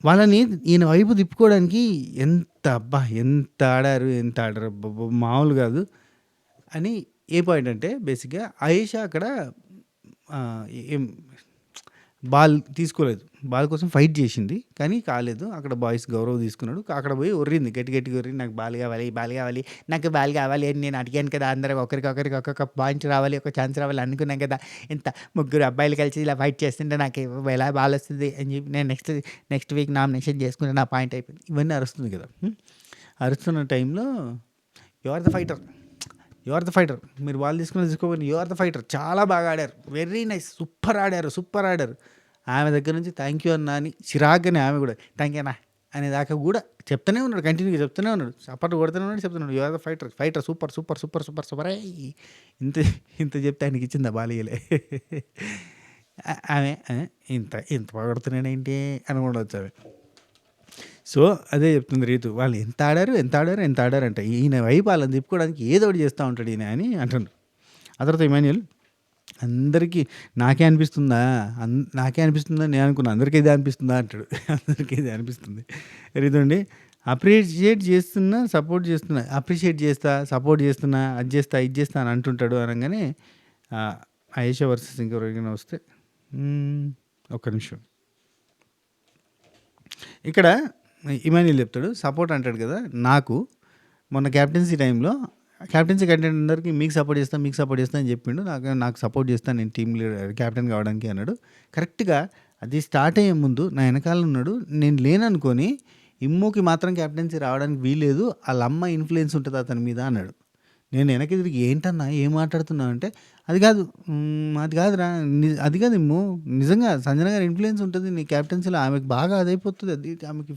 వాళ్ళని ఈయన వైపు తిప్పుకోవడానికి ఎంత ఆడారు, ఎంత ఆడారు అబ్బబ్బో! మామూలు కాదు అని ఏ పాయింట్ అంటే బేసిక్‌గా ఆయేషా అక్కడ ఏం బాల్ తీసుకోలేదు. బాల్ కోసం ఫైట్ చేసింది. కానీ కాలేదు. అక్కడ బాయ్స్ గౌరవ్ తీసుకున్నాడు. అక్కడ పోయి ఒర్రింది. గట్టి గట్టిగా ఒర్రి నాకు బాల్ కావాలి, బాల్ కావాలి, నాకు బాల్ కావాలి అని నేను అడిగాను కదా! అందరికి ఒకరికొకరికి ఒక్కొక్క పాయింట్ రావాలి, ఒక ఛాన్స్ రావాలి అనుకున్నాం కదా! ఇంత ముగ్గురు అబ్బాయిలు కలిసి ఇలా ఫైట్ చేస్తుంటే నాకు ఎలా బాల్ వస్తుంది అని చెప్పి నేను నెక్స్ట్ వీక్ నామినేషన్ చేసుకుంటే నా పాయింట్ అయిపోయింది. ఇవన్నీ అరుస్తుంది కదా! అరుస్తున్న టైంలో you are the fighter, you are the fighter, మీరు బాల్ తీసుకోవాలి, యు ఆర్ ద ఫైటర్, చాలా బాగా ఆడారు, వెరీ నైస్, సూపర్ ఆడారు. ఆమె దగ్గర నుంచి థ్యాంక్ యూ అన్నా అని చిరాగ్గానే ఆమె కూడా థ్యాంక్ యూ అన్నా అనేదాకా కూడా చెప్తూనే ఉన్నాడు, కంటిన్యూగా చెప్తూనే ఉన్నాడు, సపోర్ట్ కొడుతూనే ఉన్నాడు, చెప్తున్నాడు you are the fighter super ఇంత ఇంత చెప్తే ఆయనకి ఇచ్చిందా బాలియలే. ఆమె ఇంత పొగడుతున్నాడేంటి అనుకుండవచ్చు ఆమె. సో అదే చెప్తుంది రీతు, వాళ్ళు ఎంత ఆడారు అంటే ఈయన వైపు వాళ్ళని తిప్పుకోవడానికి ఏదో ఒకటి చేస్తూ ఉంటాడు ఈయన అని అంటున్నారు. ఆ తర్వాత ఇమాన్యుయల్ అందరికీ నాకే అనిపిస్తుందా నేను అనుకున్నా, అందరికీ ఇదే అనిపిస్తుందా అంటాడు. అందరికీ ఇదే అనిపిస్తుంది. రీతు అండి అప్రిషియేట్ చేస్తున్నా, సపోర్ట్ చేస్తున్నా, అది చేస్తా అని అంటుంటాడు. అనగానే ఆయేషా వర్సెస్ ఇంకెవరైనా వస్తే ఒక్క నిమిషం, ఇక్కడ ఇమాన్యుయల్ చెప్తాడు సపోర్ట్ అంటాడు కదా. నాకు మొన్న క్యాప్టెన్సీ టైంలో క్యాప్టెన్సీ కంటెంట్ అందరికీ మీకు సపోర్ట్ చేస్తాను అని చెప్పిండు. నాకు సపోర్ట్ చేస్తాను నేను టీమ్ లీడర్ క్యాప్టెన్ కావడానికి అన్నాడు. కరెక్ట్గా అది స్టార్ట్ అయ్యే ముందు నా వెనకాల ఉన్నాడు, నేను లేననుకొని ఇమ్ముకి మాత్రం క్యాప్టెన్సీ రావడానికి వీలేదు, వాళ్ళ అమ్మ ఇన్ఫ్లుయెన్స్ ఉంటుంది అతని మీద అన్నాడు. నేను వెనక్కి తిరిగి ఏంటన్నా ఏం మాట్లాడుతున్నావు అంటే అది కాదురా, అది కాదు ఇమ్ము, నిజంగా సంజన గారి ఇన్ఫ్లుయెన్స్ ఉంటుంది నీ క్యాప్టెన్సీలో, ఆమెకు బాగా అదైపోతుంది, అది ఆమెకి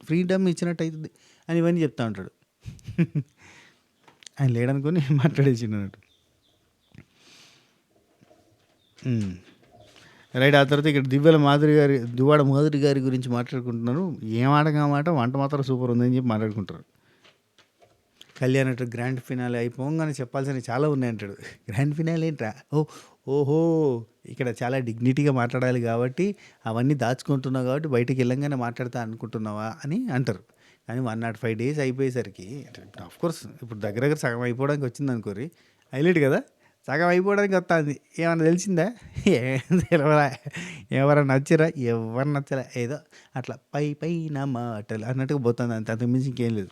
ఫ్రీడమ్ ఇచ్చినట్టు అవుతుంది అని ఇవన్నీ చెప్తా ఉంటాడు. ఆయన లేడనుకొని మాట్లాడేసిండు అన్నట్టు. రైట్. ఆ తర్వాత ఇక్కడ దువ్వాడ మాధురి గారి గురించి మాట్లాడుకుంటున్నారు. ఏం ఆటగా మాట, వంట మాత్రం సూపర్ ఉందని చెప్పి మాట్లాడుకుంటారు. కళ్యాణ్ అంటాడు గ్రాండ్ ఫినాలే అయిపోగానే చెప్పాల్సినవి చాలా ఉన్నాయంటాడు. గ్రాండ్ ఫినాలే ఏంట్రా, ఓహో ఇక్కడ చాలా డిగ్నిటీగా మాట్లాడాలి కాబట్టి అవన్నీ దాచుకుంటున్నావు కాబట్టి బయటికి వెళ్ళంగానే మాట్లాడతా అనుకుంటున్నావా అని అంటారు. కానీ 105 days అయిపోయేసరికి ఆఫ్కోర్స్ ఇప్పుడు దగ్గర సగం అయిపోవడానికి వచ్చింది అనుకోరి, హైలైట్ కదా, సగం అయిపోవడానికి వస్తుంది. ఏమన్నా తెలిసిందా? ఏం తెలియదా? ఎవరు నచ్చరా? ఎవరు నచ్చరా? ఏదో అట్లా పైన మాటలు అన్నట్టుగా పోతుంది, అంతకు మించి ఇంకేం లేదు.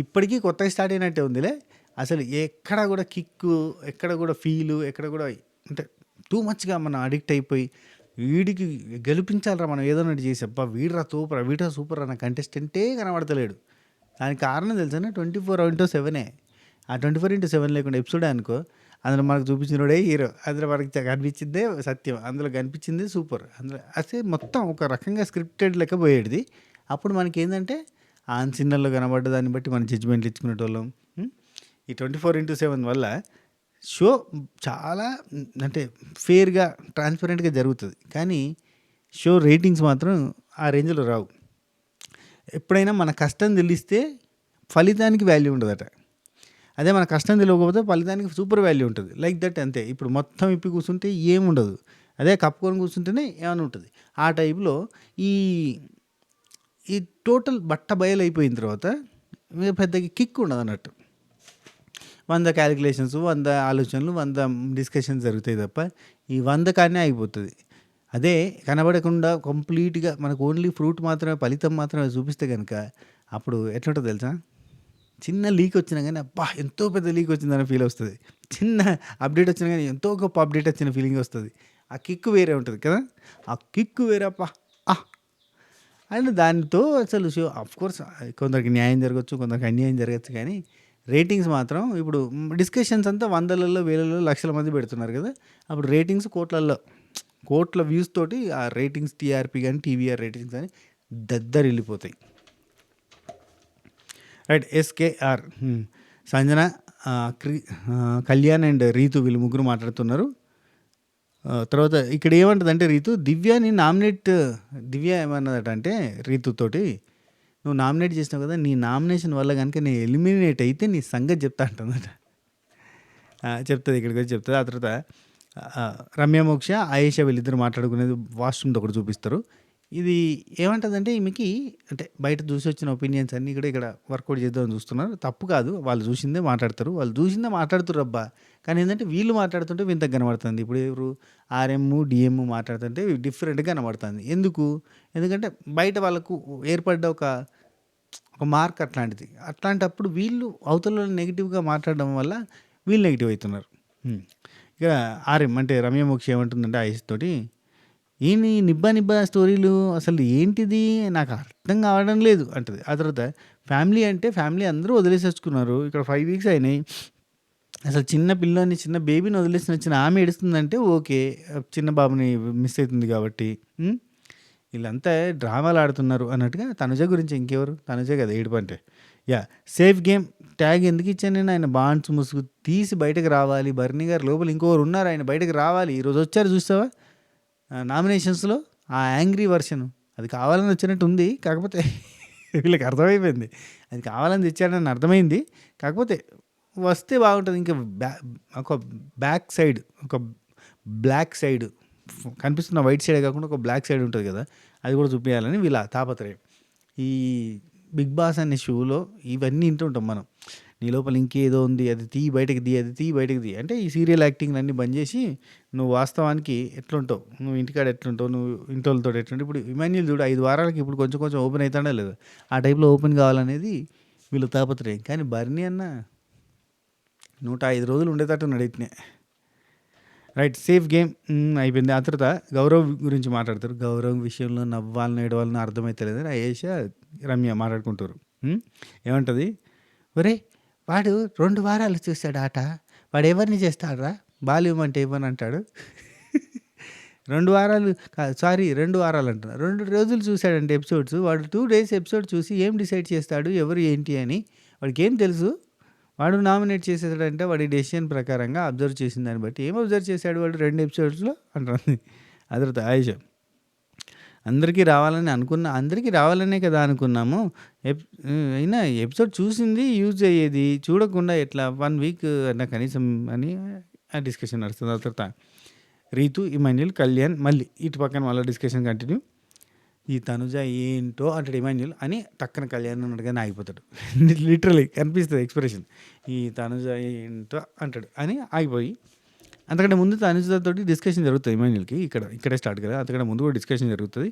ఇప్పటికీ కొత్తగా స్టార్ట్ అయినట్టే ఉందిలే. అసలు ఎక్కడ కూడా కిక్కు, ఎక్కడ కూడా ఫీలు, ఎక్కడ కూడా అంటే టూ మచ్గా మనం అడిక్ట్ అయిపోయి వీడికి గెలిపించాలరా మనం ఏదో ఒకటి చేసి, అబ్బా వీడిరా సూపర్ అన్న కంటెస్టెంటే కనబడతలేడు. దానికి కారణం తెలుసా 24/7. ఆ 24/7 లేకుండా ఎపిసోడే అనుకో, అందులో మనకు చూపించినోడే హీరో, అందులో మనకి కనిపించిందే సత్యం, అందులో కనిపించింది సూపర్, అందులో అసలు మొత్తం ఒక రకంగా స్క్రిప్టెడ్ లెక్క పోయేది. అప్పుడు మనకి ఏంటంటే ఆన్ సిన్నర్లో కనబడ్డ దాన్ని బట్టి మనం జడ్జిమెంట్లు ఇచ్చుకునేటోళ్ళం. ఈ 24/7 వల్ల షో చాలా అంటే ఫెయిర్గా ట్రాన్స్పరెంట్గా జరుగుతుంది, కానీ షో రేటింగ్స్ మాత్రం ఆ రేంజ్లో రావు. ఎప్పుడైనా మన కష్టం తెలిస్తే ఫలితానికి వాల్యూ ఉండదట, అదే మన కష్టం తెలియకపోతే ఫలితానికి సూపర్ వాల్యూ ఉంటుంది. లైక్ దట్ అంతే. ఇప్పుడు మొత్తం ఇప్పి కూర్చుంటే ఏముండదు, అదే కప్పుకొని కూర్చుంటేనే ఏమైనా ఉంటుంది. ఆ టైప్లో ఈ టోటల్ బట్ట బయలైపోయిన తర్వాత పెద్దగా కిక్ ఉండదు అన్నట్టు. 100 క్యాలిక్యులేషన్స్, 100 ఆలోచనలు, 100 డిస్కషన్స్ జరుగుతాయి తప్ప ఈ 100 కాడనే ఆగిపోతుంది. అదే కనబడకుండా కంప్లీట్గా మనకు ఓన్లీ ఫ్రూట్ మాత్రమే, ఫలితం మాత్రమే చూపిస్తే కనుక అప్పుడు ఎట్లుంటుందో తెలుసా, చిన్న లీక్ వచ్చినా కానీ అబ్బా ఎంతో పెద్ద లీక్ వచ్చిందనే ఫీల్ వస్తుంది, చిన్న అప్డేట్ వచ్చినా కానీ ఎంతో గొప్ప అప్డేట్ వచ్చిన ఫీలింగ్ వస్తుంది. ఆ కిక్ వేరే ఉంటుంది కదా, ఆ కిక్ వేరే అప్ప అండ్ దానితో అసలు షో ఆఫ్కోర్స్ కొందరికి న్యాయం జరగచ్చు, కొందరికి అన్యాయం జరగచ్చు, కానీ రేటింగ్స్ మాత్రం ఇప్పుడు డిస్కషన్స్ అంతా 100లలో 1000లలో లక్షల మంది పెడుతున్నారు కదా, అప్పుడు రేటింగ్స్ కోట్ల వ్యూస్ తోటి ఆ రేటింగ్స్ టీఆర్పీ కానీ టీవీఆర్ రేటింగ్స్ కానీ దద్దరిల్లిపోతాయి. Right. SKR Sanjana, Kalyan and Ritu వీళ్ళు ముగ్గురు మాట్లాడుతున్నారు. తర్వాత ఇక్కడ ఏమంటుందంటే రీతు దివ్య ఏమన్నదట అంటే రీతుతోటి, నువ్వు నామినేట్ చేసినావు కదా, నీ నామినేషన్ వల్ల కనుక నేను ఎలిమినేట్ అయితే నీ సంగతి చెప్తా అంటుందట. చెప్తుంది, ఇక్కడికి వచ్చి చెప్తుంది. ఆ తర్వాత రమ్య మోక్ష ఆయేషా వీళ్ళిద్దరు మాట్లాడుకునేది వాష్రూమ్తో ఒకటి చూపిస్తారు. ఇది ఏమంటదంటే ఈమెకి అంటే బయట చూసొచ్చిన ఒపీనియన్స్ అన్నీ కూడా ఇక్కడ వర్కౌట్ చేద్దామని చూస్తున్నారు. తప్పు కాదు. వాళ్ళు చూసిందే మాట్లాడతారు. వాళ్ళు చూసిందే మాట్లాడుతుర్రబ్బా! కానీ ఏందంటే వీళ్ళు మాట్లాడుతుంటే వింతగా కనబడుతుంది. ఇప్పుడు ఎవరు ఆర్‌ఎం, డీఎం మాట్లాడుతుంటే డిఫరెంట్‌గా కనబడుతుంది. ఎందుకు? ఎందుకంటే బయట వాళ్ళకు ఏర్పడ్డ ఒక మార్క్ అట్లాంటిది. అట్లాంటప్పుడు వీళ్ళు అవతలోళ్ళు నెగెటివ్‌గా మాట్లాడడం వల్ల వీళ్ళు నెగెటివ్ అయితున్నారు. హ్మ్. ఇక ఆర్‌ఎం అంటే రమ్య మోక్షి ఏమంటుందంటే ఆయేష్ తోటి, "ఏంది నిబ్బా నిబ్బా స్టోరీలు అసలు ఏంటిది? నాకు అర్థం కావడం లేదు" అంటది. ఆ తర్వాత ఫ్యామిలీ అంటే ఫ్యామిలీ అందరూ వదిలేసొచ్చుకున్నారు. ఇక్కడ 5 వీక్స్ అయినాయి. అసలు చిన్న పిల్లోడిని, చిన్న బేబీని వదిలేసొచ్చిన ఆమె ఏడుస్తుందంటే ఓకే. చిన్న బాబుని మిస్ అయితుంది కాబట్టి. హ్మ్. ఈళ్ళంతా డ్రామాలాడుతున్నారు అన్నట్టుగా తనుజ గురించి ఇంకెవరు? తనుజే కదా ఏడుపంటే. యాహ్! సేఫ్ గేమ్ ట్యాగ్ ఎందుకిచ్చాను నేను? ఆయన బాండ్స్ ముసుగు తీసి బయటకి రావాలి. భరణి గారు లోపల ఇంకొకరున్నారు. ఆయన బయటకి రావాలి. ఈరోజు వచ్చారు చూసావా? నామినేషన్స్‌లో ఆ యాంగ్రీ వెర్షన్. అది కావాలని వచ్చినట్టు ఉంది. కాకపోతే వీళ్ళకి అర్థమైపోయింది. అది కావాలని తెచ్చాడని అర్థమైంది. కాకపోతే వస్తే బాగుంటది. ఇంకా ఒక బ్యాక్ సైడ్, ఒక బ్లాక్ సైడ్ కనిపిస్తున్న వైట్ సైడే కాకుండా ఒక బ్లాక్ సైడ్ ఉంటది కదా! అది కూడా చూపియాలని వీళ్ళ తాపత్రయం. ఈ 'బిగ్ బాస్' అనే షోలో ఇవన్నీ వింటుంటాం మనం. నీ లోపల ఇంకేదో ఉంది. అది తీయి బయటకి తీ, అది తీయి బయటకి తీ. అంటే ఈ సీరియల్ యాక్టింగ్‌లన్నీ బంద్ చేసి నువ్వు వాస్తవానికి ఎట్లుంటావు? నువ్వు ఇంటికాడ ఎట్లుంటావు? నువ్వు ఇంటోళ్ళతోటి ఎట్లుంటావు? ఇప్పుడు ఇమాన్యుల్ చూడు 5 వారాలకి ఇప్పుడు కొంచెం కొంచెం ఓపెన్ అయితాడా లేదా? ఆ టైప్‌లో ఓపెన్ కావాలనేది వీళ్ళ తాపత్రయం. కానీ బర్నీ అన్న 105 రోజులు ఉండేటట్టున్నాడు ఇట్నే. రైట్. సేఫ్ గేమ్ అయిపోయింది. ఆ తర్వాత గౌరవ్ గురించి మాట్లాడతారు. గౌరవ్ విషయంలో నవ్వాలనో, ఏడవాలనో అర్థమైతలేదని అయేష, రమ్య మాట్లాడుకుంటారు. ఏమంటది? "ఒరేయ్! వాడు 2 వారాలు చూసాడు ఆట. వాడెవరిని చేస్తాడురా? బాల్ ఇవ్వమంటే ఇవ్వనంటాడు." 2 వారాలు కాదు సారీ 2 వారాలంటున్నా. 2 రోజులు చూసాడంట ఎపిసోడ్స్. వాడు 2 డేస్ ఎపిసోడ్ చూసి ఏం డిసైడ్ చేస్తాడు? ఎవరు ఏంటి అని? వాడికేం తెలుసు? వాడు నామినేట్ చేసేసాడంటే వాడి డెసిషన్ ప్రకారంగా అబ్జర్వ్ చేసిన దాన్ని బట్టి ఏం అబ్జర్వ్ చేశాడు వాడు 2 ఎపిసోడ్స్‌లో అంటుంది. ఆ తర్వాత ఆయేష, అందరికీ రావాలనే కదా అనుకున్నాము. అయినా ఎపిసోడ్ చూసింది యూజ్ అయ్యేది. చూడకుండా ఎట్లా 1 వీక్ అన్నా కనీసం అని డిస్కషన్ నడుస్తుంది. ఆ తర్వాత రీతు, ఇమాన్యుల్, కళ్యాణ్ మళ్ళీ ఇటు పక్కన మళ్ళీ డిస్కషన్ కంటిన్యూ. ఈ తనుజ ఏంటో అంటాడు ఇమాన్యుల్ అని టక్కన కళ్యాణ్ అన్నట్టుగానే ఆగిపోతాడు. లిటరలీ కనిపిస్తుంది ఎక్స్ప్రెషన్. ఈ తనుజ ఏంటో అంటాడు అని ఆగిపోయి, అంతకంటే ముందు తనుజతోటి డిస్కషన్ జరుగుతుంది ఇమాన్యుల్‌కి. ఇక్కడే స్టార్ట్ కదా! అంతకంటే ముందు కూడా డిస్కషన్ జరుగుతుంది.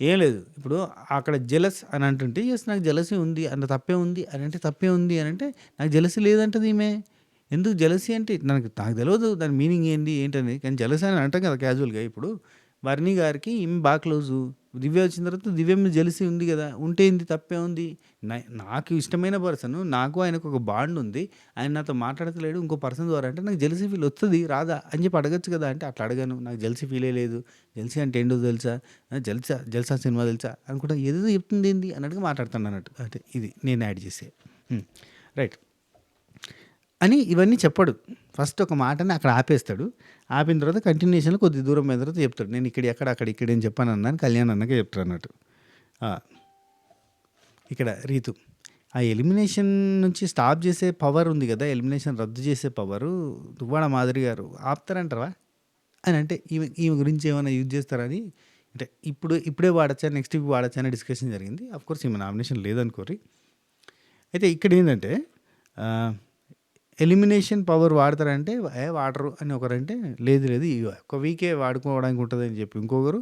ఏం లేదు. ఇప్పుడు అక్కడ జెలస్ అని అంటుంటే, యెస్ నాకు జెలసీ ఉంది. అందులో తప్పే ఉంది అని అంటే, తప్పే ఉంది అని అంటే, నాకు జెలసీ లేదంటది ఈమె. ఎందుకు జెలసీ అంటే నాకు తెలవదు దాని మీనింగ్ ఏంటని. కానీ జెలసీ అని అంటాం కదా క్యాజువల్‌గా. ఇప్పుడు వర్ణి గారికి ఈమె బాగా క్లోజు. దివ్య వచ్చిన తర్వాత దివ్య మీద జెలసీ ఉంది గదా! ఉంటే ఏంది తప్పే ఉంది. నాకు ఇష్టమైన పర్సన్ నాకు ఆయనకు ఒక బాండ్ ఉంది. ఆయన నాతో మాట్లాడతలేడు ఇంకో పర్సన్ ద్వారా అంటే నాకు జెలసీ ఫీల్ వస్తది రాదా? అని చెప్పి అడగొచ్చు కదా! అంటే అట్లా అడగను. నాకు జెలసీ ఫీలే లేదు. జెలసీ అంటే ఏంటో తెలుసా? జల్సా సినిమా తెలుసా? అనుకుంటా ఏదేదో చెప్తుంది ఏంది అన్నట్టుగా మాట్లాడతాను అన్నట్టు. అంటే ఇది నేను యాడ్ చేసే. రైట్. అని ఇవన్నీ చెప్పడు. ఫస్ట్ ఒక మాటని అక్కడ ఆపేస్తాడు. ఆపిన తర్వాత కంటిన్యూషన్‌లో కొద్ది దూరం పోయిన తర్వాత చెప్తాడు. నేను అక్కడ ఇక్కడేం చెప్పనన్నా అని కళ్యాణ్ అన్నకే చెప్తాడన్నట్టు. ఆ! ఇక్కడ రీతు. ఆ ఎలిమినేషన్ నుంచి స్టాప్ చేసే పవర్ ఉంది గదా! ఎలిమినేషన్ రద్దు చేసే పవరు దువ్వాడ మాధురి గారు ఆపుతారంటావా? అని అంటే ఈమె గురించి ఏమైనా యూజ్ చేస్తారని అంటే ఇప్పుడే వాడొచ్చా? నెక్స్ట్ వీక్ వాడొచ్చా? అనే డిస్కషన్ జరిగింది. ఆఫ్‌కోర్స్ ఈమె నామినేషన్ లేదనుకోరి. అయితే ఇక్కడేందంటే ఆహ్ ఎలిమినేషన్ పవర్ వాడతారంటే, వాడరు అని ఒకరంటే, లేదు ఈ ఒక్క వీకే వాడుకోవడానికి ఉంటదని చెప్పి ఇంకొకరు,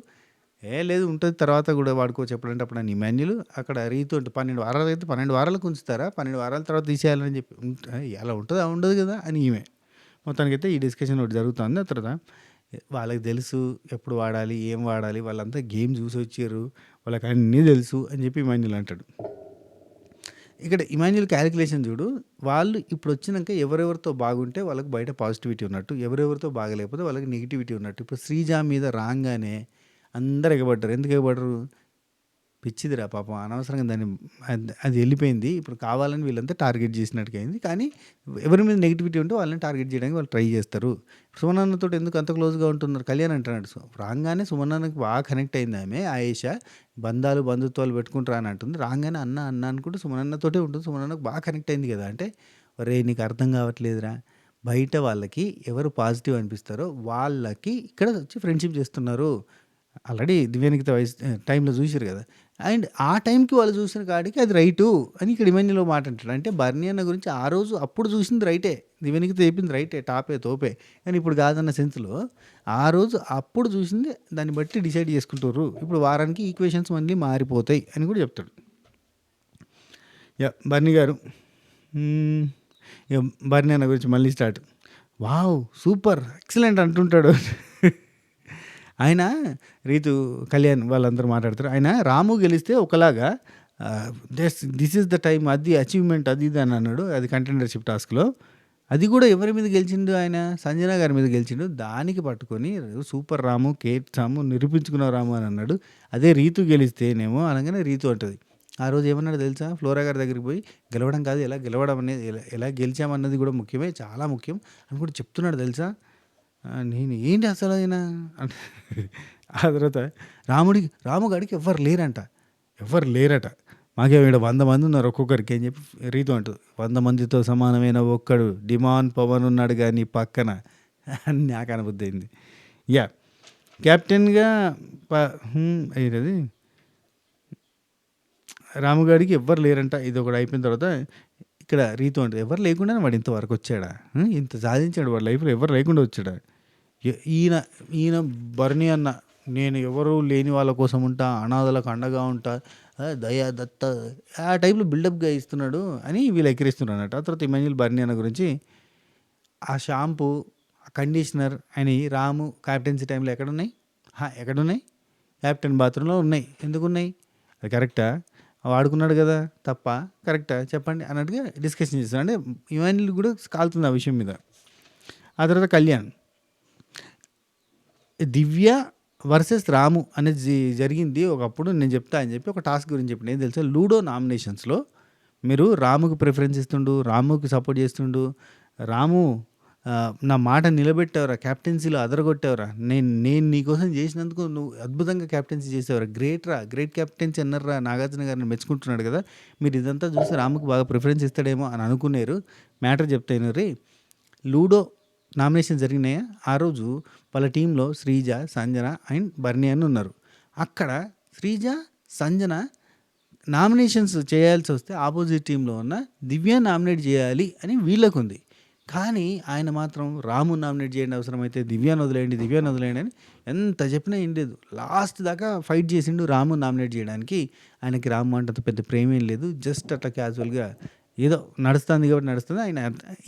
లేదు ఉంటది తర్వాత కూడా వాడుకోవచ్చు ఎప్పుడంటే అప్పుడు అని ఇమాన్యుల్, అక్కడ రీతు 12 వారాలైతే 12 వారాలకు ఉంచుతారా? 12 వారాల తర్వాత తీసేయాలని చెప్పి అలా ఉంటదా? ఉండదు కదా! అని ఈమె. మొత్తానికైతే ఈ డిస్కషన్ ఒకటి జరుగుతుంది. ఆ తర్వాత వాళ్ళకి తెలుసు ఎప్పుడు వాడాలి, ఏం వాడాలి, వాళ్ళంతా గేమ్ చూసొచ్చిర్రు, వాళ్ళకి అన్నీ తెలుసు అని చెప్పి ఇమాన్యుల్ అంటాడు. ఇక్కడ ఇమాన్యుయల్ క్యాలిక్యులేషన్ చూడు. వాళ్ళు ఇప్పుడొచ్చినంక ఎవరెవరితో బాగుంటే వాళ్ళకి బయట పాజిటివిటీ ఉన్నట్టు. ఎవరెవరితో బాగాలేకపోతే వాళ్ళకి నెగటివిటీ ఉన్నట్టు. ఇప్పుడు శ్రీజ మీద రాంగానే అందరూ ఎగబడ్డారు. ఎందుకు ఎగబడ్డరు? పిచ్చిదిరా పాపం. అనవసరంగా దాన్ని అది ఎళ్ళిపోయింది. ఇప్పుడు కావాలని వీళ్ళంతా టార్గెట్ చేసినట్టుగా అయింది. కానీ ఎవరి మీద నెగటివిటీ ఉంటే వాళ్ళని టార్గెట్ చేయడానికి వాళ్ళు ట్రై చేస్తారు. సుమనన్నతోటి ఎందుకు అంత క్లోజ్‌గా ఉంటున్నారు? కళ్యాణ్ అంటున్నాడు. రాంగానే సుమనన్నకి బాగా కనెక్ట్ అయింది ఆమె ఆయేష. బంధుత్వాలు పెట్టుకుంటారా అని అంటుంది. రాంగానే అన్న అనుకుంటూ సుమనన్నతోటే ఉంటుంది. సుమనన్నకి బాగా కనెక్ట్ అయింది కదా! అంటే ఒరేయ్! నీకు అర్థం కావట్లేదురా. బయట వాళ్ళకి ఎవరు పాజిటివ్ అనిపిస్తారో వాళ్ళకి ఇక్కడ వచ్చి ఫ్రెండ్‌షిప్ చేస్తున్నారు. ఆల్రెడీ 'దివ్యనికిత' వయసు టైంలో చూసిర్రు కదా! అండ్ ఆ టైంకి వాళ్ళు చూసిన కాడికి అది రైటు అని ఇక్కడ ఇమాన్యుల్ మాట అంటాడు. అంటే బర్నీ అన్న గురించి ఆ రోజు అప్పుడు చూసింది రైటే. 'దివ్యనికిత' చెప్పింది రైటే. టాపే, తోపే. కానీ ఇప్పుడు కాదన్న సెన్స్‌లో ఆ రోజు అప్పుడు చూసింది దాన్ని బట్టి డిసైడ్ చేసుకుంటుర్రు. ఇప్పుడు వారానికి ఈక్వేషన్స్ మళ్ళీ మారిపోతాయి అని కూడా చెప్తాడు. యాహ్! బర్నీ గారు హ్మ్. ఇగ బర్నీ అన్న గురించి మళ్ళీ స్టార్ట్. వావ్! సూపర్! ఎక్సలెంట్ అంటుంటాడు. ఆయన రీతు, కళ్యాణ్ వాళ్ళందరూ మాట్లాడతారు. ఆయన రాము గెలిస్తే ఒకలాగా దిస్ ఈస్ ద టైమ్ అది అచీవ్‌మెంట్ అది ఇది అని అన్నాడు. అది కంటెండర్‌షిప్ టాస్క్‌లో. అది కూడా ఎవరి మీద గెలిచిండు ఆయన? సంజన గారి మీద గెలిచిండు. దానికి పట్టుకొని సూపర్ రాము, కేట్ రాము నిరూపించుకున్నావు రాము అని అన్నాడు. అదే రీతు గెలిస్తేనేమో అనగానే రీతు అంటది. ఆ రోజు ఏమన్నాడో తెలుసా? ఫ్లోరా గారి దగ్గరికి పోయి గెలవడం కాదు ఎలా గెలవడం అనేది ఎలా గెలిచామన్నది కూడా ముఖ్యమే. చాలా ముఖ్యం అని కూడా చెప్తున్నాడు తెలుసా? నేను ఏంటి అసలు ఆయన అంటే ఆ తర్వాత రాముగాడికి ఎవ్వరు లేరంట. ఎవ్వరు లేరట. మాకేమో ఈడ 100 మంది ఉన్నారు ఒక్కొక్కరికి అని చెప్పి రీతు అంటది. 100 మందితో సమానమైన ఒక్కడు డిమాండ్ పవన్ ఉన్నాడు గానీ పక్కన అని నాకు అనుబుద్దయింది. యాహ్! కెప్టెన్‌గా ప ఏదది రాముగాడికి ఎవ్వరు లేరంట. ఇదొకటి అయిపోయిన తర్వాత ఇక్కడ రీతు అంటది. ఎవరు లేకుండానే వాడు ఇంతవరకు వచ్చాడా? ఇంత సాధించాడు వాడి లైఫ్‌లో ఎవరు లేకుండా వచ్చాడా? ఈయన ఈయన బర్నీ అన్న నేను ఎవరు లేని వాళ్ళ కోసం ఉంటా, అనాథలకు అండగా ఉంటా, దయ దత్త ఆ టైప్‌లో బిల్డప్‌గా ఇస్తున్నాడు అని వీళ్ళు ఎక్కిరిస్తున్నారన్నట్టు. ఆ తర్వాత ఇమాన్యుల్ బర్నీ అన్న గురించి ఆ షాంపూ, ఆ కండిషనర్ అని రాము కెప్టెన్సీ టైంలో ఎక్కడున్నాయి? ఎక్కడున్నాయి? కెప్టెన్ బాత్రూంలో ఉన్నాయి. ఎందుకున్నాయి? అది కరెక్టా? వాడుకున్నాడు కదా! తప్పా? కరెక్టా? చెప్పండి అన్నట్టుగా డిస్కషన్ చేస్తున్నారు. అంటే ఇమాన్యుల్ కూడా కాలుతుంది ఆ విషయం మీద. ఆ తర్వాత కళ్యాణ్. దివ్య వర్సెస్ రాము అనేది జరిగింది ఒకప్పుడు నేను చెప్తా అని చెప్పి ఒక టాస్క్ గురించి చెప్పిండు. ఏం తెలుసా? లూడో నామినేషన్స్‌లో మీరు రాముకి ప్రిఫరెన్స్ ఇస్తుండు, రాముకి సపోర్ట్ చేస్తుండు. రాము నా మాట నిలబెట్టావురా, కెప్టెన్సీలో అదరగొట్టావురా, నేను నేను నీకోసం చేసినందుకు నువ్వు అద్భుతంగా కెప్టెన్సీ చేసావురా, గ్రేట్ కెప్టెన్సీ అన్నారురా నాగార్జున గారిని మెచ్చుకుంటున్నాడు కదా! మీరు ఇదంతా చూసి రాముకి బాగా ప్రిఫరెన్స్ ఇస్తాడేమో అని అనుకున్నారు. మ్యాటర్ చెప్తా ఇనుర్రి. లూడో నామినేషన్ జరిగినాయా? ఆ రోజు వాళ్ళ టీంలో శ్రీజ, సంజన అండ్ బర్నీ అని ఉన్నారు. అక్కడ శ్రీజ, సంజన నామినేషన్స్ చేయాల్సి వస్తే ఆపోజిట్ టీంలో ఉన్న దివ్య నామినేట్ చేయాలి అని వీళ్ళకుంది. కానీ ఆయన మాత్రం రాము నామినేట్ చేయండి, అవసరమైతే దివ్యాని వదిలేయండి అని ఎంత చెప్పినా ఏం లేదు. లాస్ట్ దాకా ఫైట్ చేసిండు రాము నామినేట్ చేయడానికి. ఆయనకి రాము అంటే అంత పెద్ద ప్రేమ ఏం లేదు. జస్ట్ అట్లా క్యాజువల్‌గా ఏదో నడుస్తుంది కాబట్టి నడుస్తుంది. ఆయన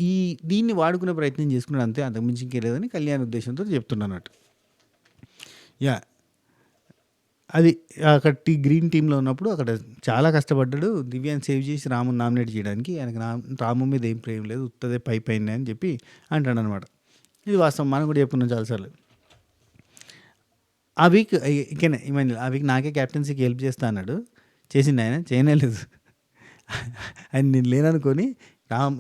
ఈ దీన్ని వాడుకునే ప్రయత్నం చేసుకున్నాడు అంతే. అంతకుమించి ఇంకేం లేదని కళ్యాణ్ ఉద్దేశంతో చెప్తున్నానన్నట్టు. యాహ్! అది అక్కడ గ్రీన్ టీమ్‌లో ఉన్నప్పుడు అక్కడ చాలా కష్టపడ్డాడు. దివ్యాని సేవ్ చేసి రాముని నామినేట్ చేయడానికి. ఆయనకి రాము మీద ఏం ప్రేమ లేదు. ఉత్తదే పైనే అని చెప్పి అంటాడనమాట. ఇది వాస్తవం. మనం కూడా చెప్పుకున్నాం చాలా సార్లు. ఆ వీక్ ఇకనే ఇమాన్యుల్ ఆ వీక్ నాకే కెప్టెన్సీకి హెల్ప్ చేస్తా అన్నాడు. చేసిండా ఆయన? చేయనే లేదు. ఆయన నేను లేననుకోని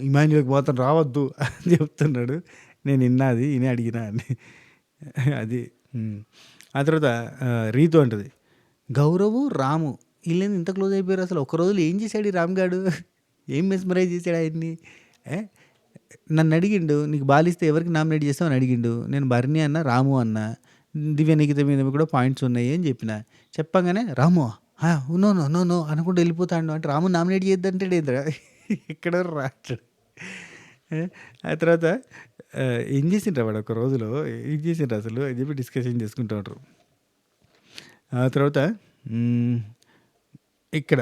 ఇమాన్యుల్‌కి మాత్రం రావద్దు అని చెప్తున్నాడు. నేను ఇనే అడిగినా అని. అది. ఆ తర్వాత రీతు అంటది. గౌరవు, రాము ఈళ్ళేంది ఇంత క్లోజ్ అయిపోయారు అసలు. ఒక్క రోజులో ఏం చేశాడు ఈ రామ్ గాడు? ఏం మెస్మరైజ్ చేశాడు ఆయన్ని? నన్ను అడిగిండు, నీకు బాలిస్తే ఎవరికి నామినేట్ చేస్తావు అని అడిగిండు. నేను బర్నీ అన్న, రాము అన్న. దివ్య నిఖిత మీద కూడా పాయింట్స్ ఉన్నాయి అని చెప్పిన. చెప్పంగానే రాము నో నో నో నో అనుకుంటూ వెళ్ళిపోతాడు. అంటే రాము నామినేట్ చేయొద్దంటాడు ఏంద్రా? ఎక్కడ రాస్తాడు. ఆ తర్వాత ఏం చేసిండ్రా వాడు ఒక రోజులో ఏం చేసిండ్రు అసలు అని చెప్పి డిస్కషన్ చేసుకుంటూ ఉంటారు. ఆ తర్వాత ఇక్కడ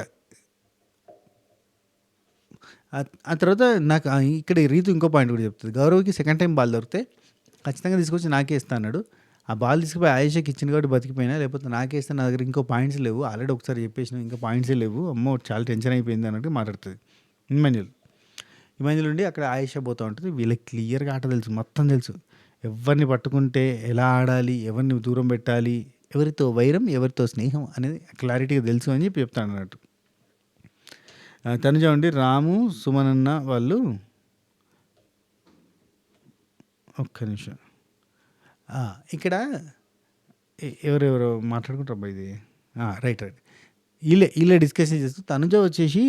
ఆ తర్వాత నాకు ఇక్కడ రీతు ఇంకో పాయింట్ కూడా చెప్తుంది. గౌరవ్‌కి సెకండ్ టైం బాల్ దొరికితే ఖచ్చితంగా తీసుకొచ్చి నాకే ఇస్తా అన్నాడు. ఆ బాల్ తీసుకుపోయి ఆయేషాకి ఇచ్చింది కాబట్టి బతికిపోయినా, లేకపోతే నాకే ఇస్తే నా దగ్గర ఇంకో పాయింట్స్ లేవు. ఆల్రెడీ ఒకసారి చెప్పేసినావు ఇంకా పాయింట్సే లేవు. అమ్మో! చాలా టెన్షన్ అయిపోయింది అన్నట్టు మాట్లాడుతుంది ఇమాన్యుల్ ఉండి అక్కడ ఆయేషా పోతూ ఉంటుంది. వీళ్ళకి క్లియర్‌గా ఆట తెలుసు, మొత్తం తెలుసు. ఎవరిని పట్టుకుంటే ఎలా ఆడాలి, ఎవరిని దూరం పెట్టాలి, ఎవరితో వైరం, ఎవరితో స్నేహం అనేది క్లారిటీగా తెలుసు అని చెప్పి చెప్తాడు అన్నట్టు. తనుజ ఉండి రాము, సుమనన్న వాళ్ళు ఒక్క నిమిషం ఇక్కడ ఎవరెవరో మాట్లాడుకుంటారు అబ్బా ఇది. రైట్ వీళ్ళే డిస్కషన్ చేస్తూ తనుజ వచ్చేసి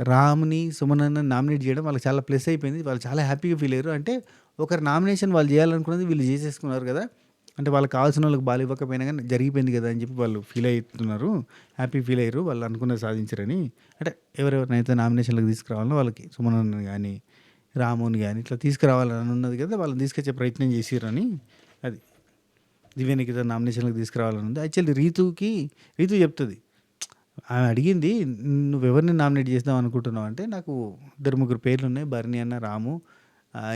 రామ్ని, సుమనన్న నామినేట్ చేయడం వాళ్ళకి చాలా ప్లస్ అయిపోయింది. వాళ్ళు చాలా హ్యాపీగా ఫీల్ అయ్యారు. అంటే ఒకరి నామినేషన్ వాళ్ళు చేయాలనుకున్నది వీళ్ళు చేసేసుకున్నారు కదా! అంటే వాళ్ళకి కావాల్సిన వాళ్ళకి బాల్ ఇవ్వకపోయినా కానీ జరిగిపోయింది కదా అని చెప్పి వాళ్ళు ఫీల్ అవుతున్నారు, హ్యాపీ ఫీల్ అయ్యారు, వాళ్ళు అనుకున్నది సాధించారని. అంటే ఎవరెవరినైతే నామినేషన్లకు తీసుకురావాలో వాళ్ళకి సుమనని కానీ రాముని కానీ ఇట్లా తీసుకురావాలని ఉన్నది కదా, వాళ్ళని తీసుకొచ్చే ప్రయత్నం చేసిరని. అది దివ్యనికిత నామినేషన్లకు తీసుకురావాలని ఉంది. యాక్చువల్లీ రీతు చెప్తుంది, ఆమె అడిగింది, నువ్వెవరిని నామినేట్ చేద్దాం అనుకుంటున్నావు అంటే, నాకు 2-3 పేర్లు ఉన్నాయి, భరణి అన్న, రాము,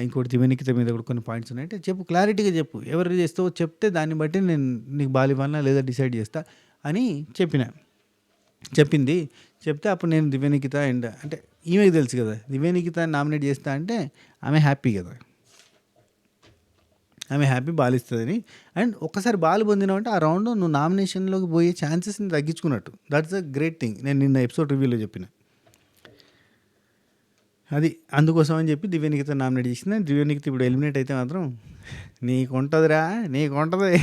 ఇంకోటి దివ్యనికిత మీద కూడా కొన్ని పాయింట్స్ ఉన్నాయి అంటే చెప్పు, క్లారిటీగా చెప్పు, ఎవరు చేస్తావో చెప్తే దాన్ని బట్టి నేను నీకు బాల్ ఇవ్వాలనా లేదా డిసైడ్ చేస్తా అని చెప్పింది. చెప్తే అప్పుడు నేను దివ్యనికిత అండ్ అంటే ఈమెకి తెలుసు కదా దివ్యనికిత నామినేట్ చేస్తా అంటే ఆమె హ్యాపీ కదా, ఆమె హ్యాపీ బాల్ ఇస్తుందని. అండ్ ఒక్కసారి బాల్ పొందినావు అంటే ఆ రౌండ్ నువ్వు నామినేషన్లోకి పోయే ఛాన్సెస్ని తగ్గించుకున్నట్టు. That's a great thing. నేను నిన్న ఎపిసోడ్ రివ్యూలో చెప్పిన అది. అందుకోసం అని చెప్పి దివ్యనికిత నామినేట్ చేసింది. దివ్యనికిత ఇప్పుడు ఎలిమినేట్ అయితే మాత్రం నీకుంటుందిరా నీకుంటుంది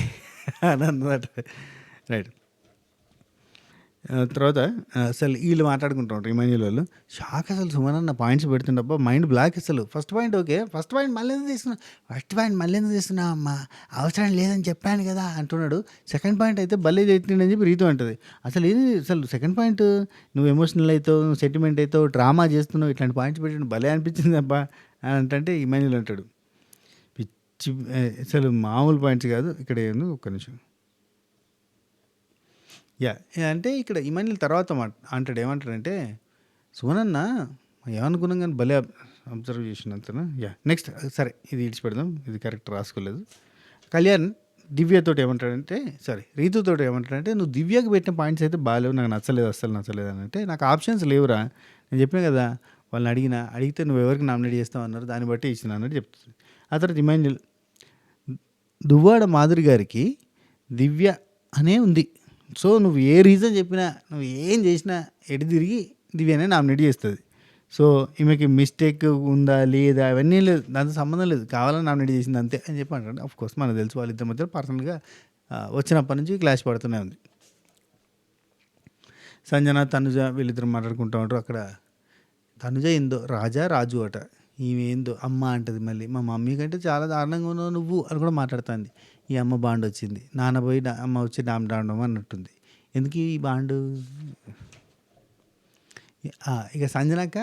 అని అన్నదట. రైట్. తర్వాత అసలు వీళ్ళు మాట్లాడుకుంటారు ఇమాన్యుల్ వాళ్ళు. షాక్ అసలు సుమనన్న పాయింట్స్ పెడుతుండబ్బా, మైండ్ బ్లాక్ అసలు. First point okay, first point మళ్ళీ ఎందుకు తీస్తున్నావు అమ్మా, అవసరం లేదని చెప్పాను కదా అంటున్నాడు. సెకండ్ పాయింట్ అయితే భలే చేస్తుండని చెప్పి రీతు అంటుంది. అసలు ఏది అసలు సెకండ్ పాయింట్, నువ్వు ఎమోషనల్ అవుతావు, నువ్వు సెంటిమెంట్ అవుతావు, డ్రామా చేస్తున్నావు, ఇట్లాంటి పాయింట్స్ పెట్టండి భలే అనిపించింది అబ్బా అని అంటే ఇమాన్యుల్ అంటాడు, పిచ్చి అసలు మామూలు పాయింట్స్ కాదు. ఇక్కడ ఏందో ఒక్క నిమిషం. అంటే ఇక్కడ ఇమాన్యుల్ తర్వాత అంటాడు, ఏమంటాడంటే, సుమనన్న ఏమనుకున్నాం కానీ భలే అబ్జర్వ్ చేసిన అంతనా. నెక్స్ట్ సరే ఇది ఇడిచిపెడదాం, ఇది కరెక్ట్ రాసుకోలేదు. కళ్యాణ్ దివ్యతోటి ఏమంటాడంటే, రీతుతోటి ఏమంటాడంటే, నువ్వు దివ్యకి పెట్టిన పాయింట్స్ అయితే బాగాలేవు, నాకు అస్సలు నచ్చలేదు అని అంటే, నాకు ఆప్షన్స్ లేవురా, నేను చెప్పిన కదా వాళ్ళని అడిగితే నువ్వు ఎవరికి నామినేట్ చేస్తావు అన్నారు, దాన్ని బట్టి ఇచ్చిన అన్నట్టు చెప్తుంది. ఆ తర్వాత ఇమాన్యుల్, దువ్వాడ మాధురి గారికి దివ్య అనే ఉంది, సో నువ్వు ఏ రీజన్ చెప్పినా, నువ్వు ఏం చేసినా ఎటు తిరిగి దివ్యనే నామినేట్ చేస్తుంది. సో ఈమెకి మిస్టేక్ ఉందా లేదా అవన్నీ లేదు, దాంతో సంబంధం లేదు, కావాలని నామినేట్ చేసింది అంతే అని చెప్పి అంటాడు. ఆఫ్ కోర్స్ మనకు తెలుసు వాళ్ళిద్దరి మధ్య పర్సనల్గా వచ్చినప్పటి నుంచి క్లాష్ పడుతూనే ఉంది. సంజన తనుజ వీళ్ళిద్దరు మాట్లాడుకుంటూ ఉంటారు. అక్కడ తనుజ ఏందో రాజు అట, ఈమె ఏందో అమ్మ అంటది, మళ్ళీ మా మమ్మీ కంటే చాలా దారుణంగా ఉన్నావు నువ్వు అని కూడా మాట్లాడుతుంది. ఈ అమ్మ బాండ్ వచ్చింది, నాన్న పోయి అమ్మ వచ్చి డాండం అన్నట్టుంది. ఎందుకు ఈ బాండు? ఇక సంజనక్క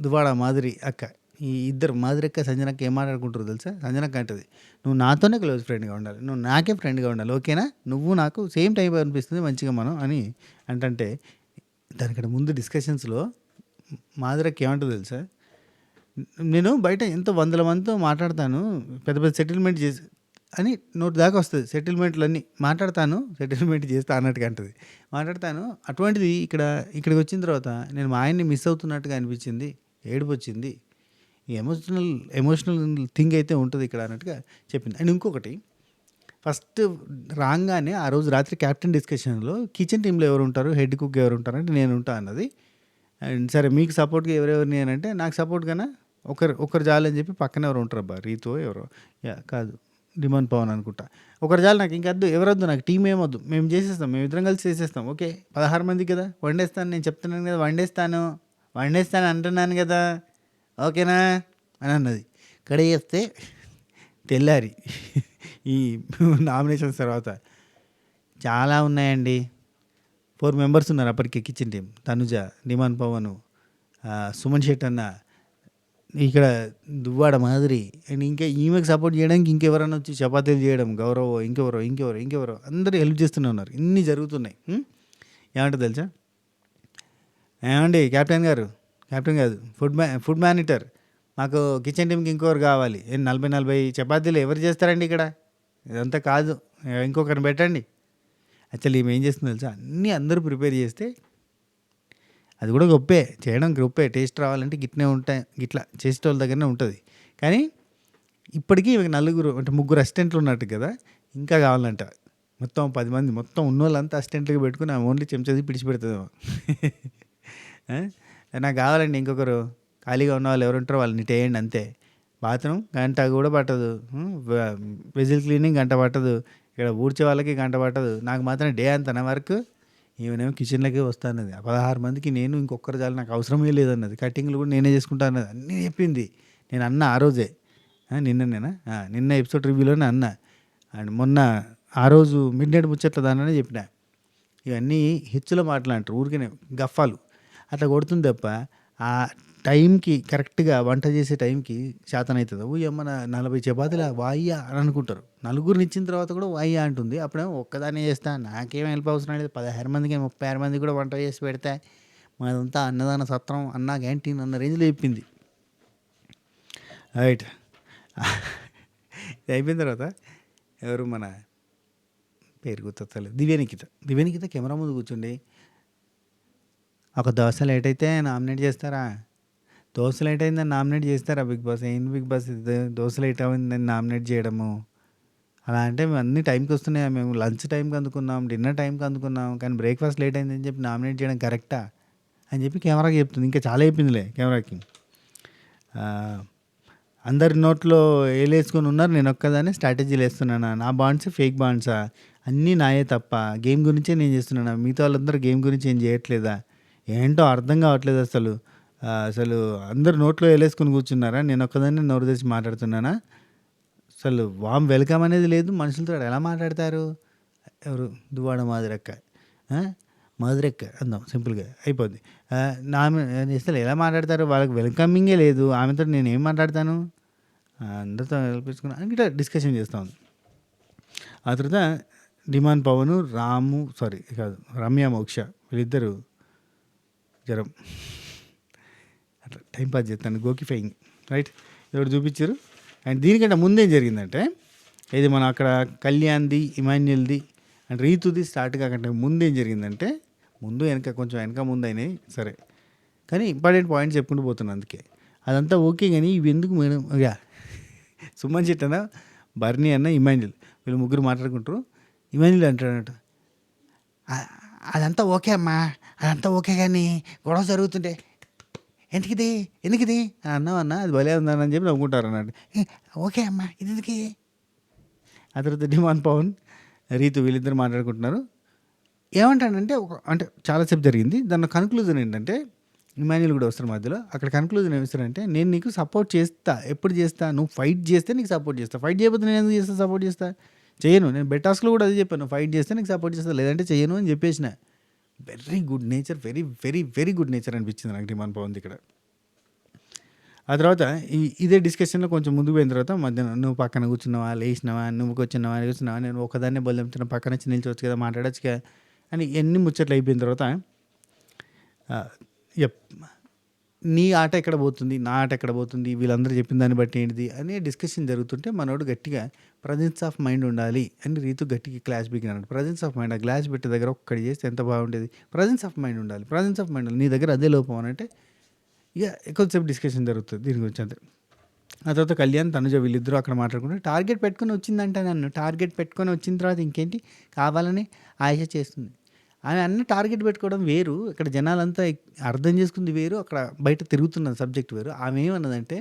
దువ్వాడ మాధురి అక్క, ఈ ఇద్దరు మాధురి అక్క సంజనక్క ఏం మాట్లాడుకుంటారు తెలుసా? సంజనక్క అంటది, నువ్వు నాతోనే క్లోజ్ ఫ్రెండ్గా ఉండాలి, నువ్వు నాకే ఫ్రెండ్గా ఉండాలి, ఓకేనా, నువ్వు నాకు సేమ్ టైం అనిపిస్తుంది మంచిగా మనం అని అంటే, దానికంటే ముందు డిస్కషన్స్లో మాధురి అక్క ఏమంటుంది తెలుసా, నేను బయట ఎంతో 100 మందితో మాట్లాడతాను, పెద్ద పెద్ద సెటిల్మెంట్ చేసి అని నోటి దాకా వస్తుంది, సెటిల్మెంట్లన్నీ సెటిల్మెంట్ చేస్తా అన్నట్టుగా అంటుంది, మాట్లాడతాను. అటువంటిది ఇక్కడికి వచ్చిన తర్వాత నేను మా ఆయన్ని మిస్ అవుతున్నట్టుగా అనిపించింది, ఏడుపు వచ్చింది, ఈ ఎమోషనల్ థింగ్ అయితే ఉంటుంది ఇక్కడ అన్నట్టుగా చెప్పింది. అండ్ ఇంకొకటి, ఫస్ట్ రాగానే ఆ రోజు రాత్రి క్యాప్టెన్ డిస్కషన్లో కిచెన్ టీంలో ఎవరు ఉంటారు, హెడ్ కుక్ ఎవరు ఉంటారు అంటే నేను ఉంటా అన్నది. అండ్ సరే మీకు సపోర్ట్గా ఎవరెవరిని అని అంటే, నాకు సపోర్ట్గానే ఒకరు చాలని చెప్పి పక్కన ఎవరు ఉంటారు అబ్బా, రీతో ఎవరో కాదు డిమాండ్ పవన్ అనుకుంటా, ఒకరు చాలు నాకు, ఇంకద్దు ఎవరొద్దు, నాకు టీం ఏమొద్దు, మేము చేసేస్తాం, మేము ఇద్దరం కలిసి చేసేస్తాం, ఓకే 16 మందికి కదా వండేస్తాను, నేను చెప్తున్నాను కదా వండేస్తాను అంటున్నాను కదా, ఓకేనా అని అన్నది. కడిగేస్తే తెల్లారి ఈ నామినేషన్స్ తర్వాత చాలా ఉన్నాయండి, 4 మెంబర్స్ ఉన్నారు అప్పటికే kitchen team, Tanuja, demon Pavan, Suman Shetty అన్న, ఇక్కడ దువ్వాడ మాధురి, అండ్ ఇంకా ఈమెకు సపోర్ట్ చేయడానికి ఇంకెవరైనా వచ్చి చపాతీలు చేయడం, గౌరవ్, ఇంకెవరో అందరూ హెల్ప్ చేస్తూనే ఉన్నారు, ఇన్ని జరుగుతున్నాయి. ఏమంటారు తెలుసా, ఏమండి క్యాప్టెన్ కాదు ఫుడ్ మేనేటర్, మాకు కిచెన్ టీంకి ఇంకొకరు కావాలి, 40 చపాతీలు ఎవరు చేస్తారండి ఇక్కడ, ఇదంతా కాదు, ఇంకొకరిని పెట్టండి. యాక్చువల్లీ ఈమె ఏం చేస్తుంది తెలుసా, అన్నీ అందరూ ప్రిపేర్ చేస్తే అది కూడా గొప్పే, చేయడం గొప్పే, టేస్ట్ రావాలంటే గిట్లా చేసేటోళ్ళ దగ్గరనే ఉంటుంది. కానీ ఇప్పటికీ ఇవి 3 అసిస్టెంట్లు ఉన్నట్టు కదా, ఇంకా కావాలంట, మొత్తం 10 మంది, మొత్తం ఉన్న వాళ్ళంతా అసిస్టెంట్లుగా పెట్టుకుని ఓన్లీ చెంచాది పిడిచిపెడుతుందేమో. నాకు కావాలండి ఇంకొకరు, ఖాళీగా ఉన్న వాళ్ళు ఎవరుంటారో వాళ్ళని టేయండి అంతే, బాత్రూమ్ గంట కూడా పట్టదు, వెజిల్ క్లీనింగ్ గంట పట్టదు, ఇక్కడ ఊడ్చే వాళ్ళకి గంట పట్టదు, నాకు మాత్రం డే అంతనా వర్క్, ఈమెనేమో కిచెన్లోకే వస్తానది, 16 మందికి నేను ఇంకొకరు చాలు, నాకు అవసరమే లేదన్నది, కటింగ్లు కూడా నేనే చేసుకుంటా అన్నది, అన్నీ చెప్పింది. నేను అన్న ఆ రోజే, నిన్న ఎపిసోడ్ రివ్యూలోనే అన్నా. అండ్ మొన్న ఆ రోజు మిడ్‌నైట్ ముచ్చట్ల దాననే చెప్పిన. ఇవన్నీ హెచ్చుల మాటలంటారు. ఊరికనే గఫాలు. అట్లా కొడుతుంది తప్ప, ఆ టైంకి కరెక్ట్‌గా వంట చేసే టైంకి చేతనైతదా? ఓయమ్మ! 40 చపాతీలా వాయ్యా! అని అనుకుంటారు. నలుగురినిచ్చిన తర్వాత కూడా వాయ్యా అంటుంది. అప్పుడేమో ఒక్కదాన్నే చేస్తా. నాకేం హెల్ప్ అవసరం లేదు. 16 మందికి, 36 మందికి కూడా వంట చేసి పెడతా. మాదంతా అన్నదాన సత్రం, అన్నా క్యాంటీన్ అన్న రేంజ్‌లో చెప్పింది. రైట్. ఇది అయిపోయిన తర్వాత ఎవరు మన పేరు గుర్తొస్తలేదు. దివ్యనిఖిత. దివ్యనిఖిత కెమెరా ముందు కూర్చుండి, ఒక దోశ లేట్ అయితే నామినేట్ చేస్తారా? దోశ లేట్ అయిందని నామినేట్ చేస్తారా బిగ్ బాస్? ఏంది బిగ్ బాస్ ఇది? దోశ లేట్ అయిందని నామినేట్ చేయడము. అలా అంటే మేము అన్ని టైంకి వస్తున్నాయా? మేము లంచ్ టైంకి అందుకున్నాం, డిన్నర్ టైంకి అందుకున్నాం, కానీ బ్రేక్ఫాస్ట్ లేట్ అయిందని చెప్పి నామినేట్ చేయడం కరెక్టా అని చెప్పి కెమెరాకి చెప్తుంది. ఇంకా చాలా చెప్పిందిలే కెమెరాకి. ఆ, అందరి నోట్లో ఏలేసుకొని ఉన్నారు, నేను ఒక్కదాన్ని స్ట్రాటజీలు వేస్తున్నానా? నా బాండ్స్ ఫేక్ బాండ్సా? అన్నీ నాయే తప్ప, గేమ్ గురించే నేను చేస్తున్నానా? మిగతా వాళ్ళందరూ గేమ్ గురించి ఏం చేయట్లేదా? ఏంటో అర్థం కావట్లేదు అసలు. అసలు అందరు నోట్లో వేలేసుకొని కూర్చున్నారా? నేను ఒక్కదాన్ని నోరు తెచ్చి మాట్లాడుతున్నానా? అసలు వామ్ వెల్కమ్ అనేది లేదు. మనుషులతో ఎలా మాట్లాడతారు? ఎవరు దువ్వాడ మాదిరక్క, ఆ? మాదిరక్క అందాం సింపుల్గా అయిపోద్ది. నా అసలు ఎలా మాట్లాడతారు? వాళ్ళకి వెల్కమింగే లేదు. ఆమెతో నేను ఏం మాట్లాడతాను? అందరితో కల్పించుకుని ఇట్లా డిస్కషన్ చేస్తూ ఉంది. ఆ తర్వాత డిమాండ్ పవన్, రాము సారీ కాదు రమ్య మోక్ష వీళ్ళిద్దరు జ్వరం అట్లా టైంపాస్ చేస్తాను, గోకిఫైయింగ్ రైట్. ఎవరు చూపించారు. అండ్ దీనికంటే ముందేం జరిగిందంటే, ఇది మనం అక్కడ కళ్యాణ్ది, ఇమాన్యుల్ది అండ్ రీతుది స్టార్ట్ కాకంటే ముందేం జరిగిందంటే, ముందు వెనక కొంచెం వెనక ముందు అయినాయి సరే, కానీ ఇంపార్టెంట్ పాయింట్స్ చెప్పుకుంటూ పోతున్నాను. అందుకే అదంతా ఓకే, కానీ ఇవి ఎందుకు మేడం యా సుమన్ చెట్ అన్న, బర్నీ అన్న, ఇమాన్యుల్ వీళ్ళు ముగ్గురు మాట్లాడుకుంటారు. ఇమాన్యుల్ అంటాడట, అదంతా ఓకే అమ్మా, అదంతా ఓకే, కానీ గొడవ జరుగుతుంటే ఎందుకిది ఎందుకిది అన్నావు అన్న, అది భలే ఉందని చెప్పి నవ్వుకుంటారు అన్నట్టు. ఓకే అమ్మా ఇది ఎందుకు? ఆ తర్వాత డిమాండ్ పవన్, రీతు వీళ్ళిద్దరు మాట్లాడుకుంటున్నారు. ఏమంటాడంటే అంటే చాలాసేపు జరిగింది. దాని కన్క్లూజన్ ఏంటంటే, ఇమాన్యుల్ కూడా వస్తారు మధ్యలో. అక్కడ కన్క్లూజన్ ఏమిస్తారంటే, నేను నీకు సపోర్ట్ చేస్తా, ఎప్పుడు చేస్తా? నువ్వు ఫైట్ చేస్తే నీకు సపోర్ట్ చేస్తా, ఫైట్ చేయకపోతే నేను ఎందుకు చేస్తా? సపోర్ట్ చేస్తా చేయను. నేను బెట్ టాస్క్లో కూడా అదే చెప్పాను, ఫైట్ చేస్తే నీకు సపోర్ట్ చేస్తా, లేదంటే చేయను అని చెప్పేసిన. Very good nature, very very very good nature అనిపించింది నాకు డిమాండ్ పవన్ ఇక్కడ. ఆ తర్వాత ఇదే డిస్కషన్లో కొంచెం ముందుకు పోయిన తర్వాత మధ్యాహ్నం, నువ్వు పక్కన కూర్చున్నావా, లేచినావా, నువ్వు కూర్చున్నావా, నేను ఒకదాన్నే బొల్లెంతున్నా, పక్కన వచ్చి నిల్చోవచ్చు కదా, మాట్లాడచ్చు కదా అని ఎన్ని ముచ్చట్లు అయిపోయిన తర్వాత, ఎప్ నీ ఆట ఎక్కడ పోతుంది, నా ఆట ఎక్కడ పోతుంది, వీళ్ళందరూ చెప్పిన దాన్ని బట్టి ఏంటిది అనే డిస్కషన్ జరుగుతుంటే, మనోడు గట్టిగా ప్రజెన్స్ ఆఫ్ మైండ్ ఉండాలి అని రీతు గట్టిగా క్లాస్ బిగినాడు. ప్రజెన్స్ ఆఫ్ మైండ్, ఆ గ్లాస్ పెట్టి దగ్గర ఒక్కడి చేస్తే ఎంత బాగుండేది. ప్రజెన్స్ ఆఫ్ మైండ్ ఉండాలి, ప్రజెన్స్ ఆఫ్ మైండ్ ఉండాలి. నీ దగ్గర అదే లోపం అని అంటే ఇక ఎక్కువసేపు డిస్కషన్ జరుగుతుంది దీని గురించి అంతే. ఆ తర్వాత కళ్యాణ్, తనుజ వీళ్ళిద్దరూ అక్కడ మాట్లాడుకుంటే, టార్గెట్ పెట్టుకొని వచ్చిందంట నన్ను. టార్గెట్ పెట్టుకొని వచ్చిన తర్వాత ఇంకేంటి కావాలని ఆశ చేస్తుంది. ఆమె అన్ని టార్గెట్ పెట్టుకోవడం వేరు, ఇక్కడ జనాలంతా అర్థం చేసుకుంది వేరు, అక్కడ బయట తిరుగుతున్న సబ్జెక్ట్ వేరు. ఆమె ఏమన్నదంటే,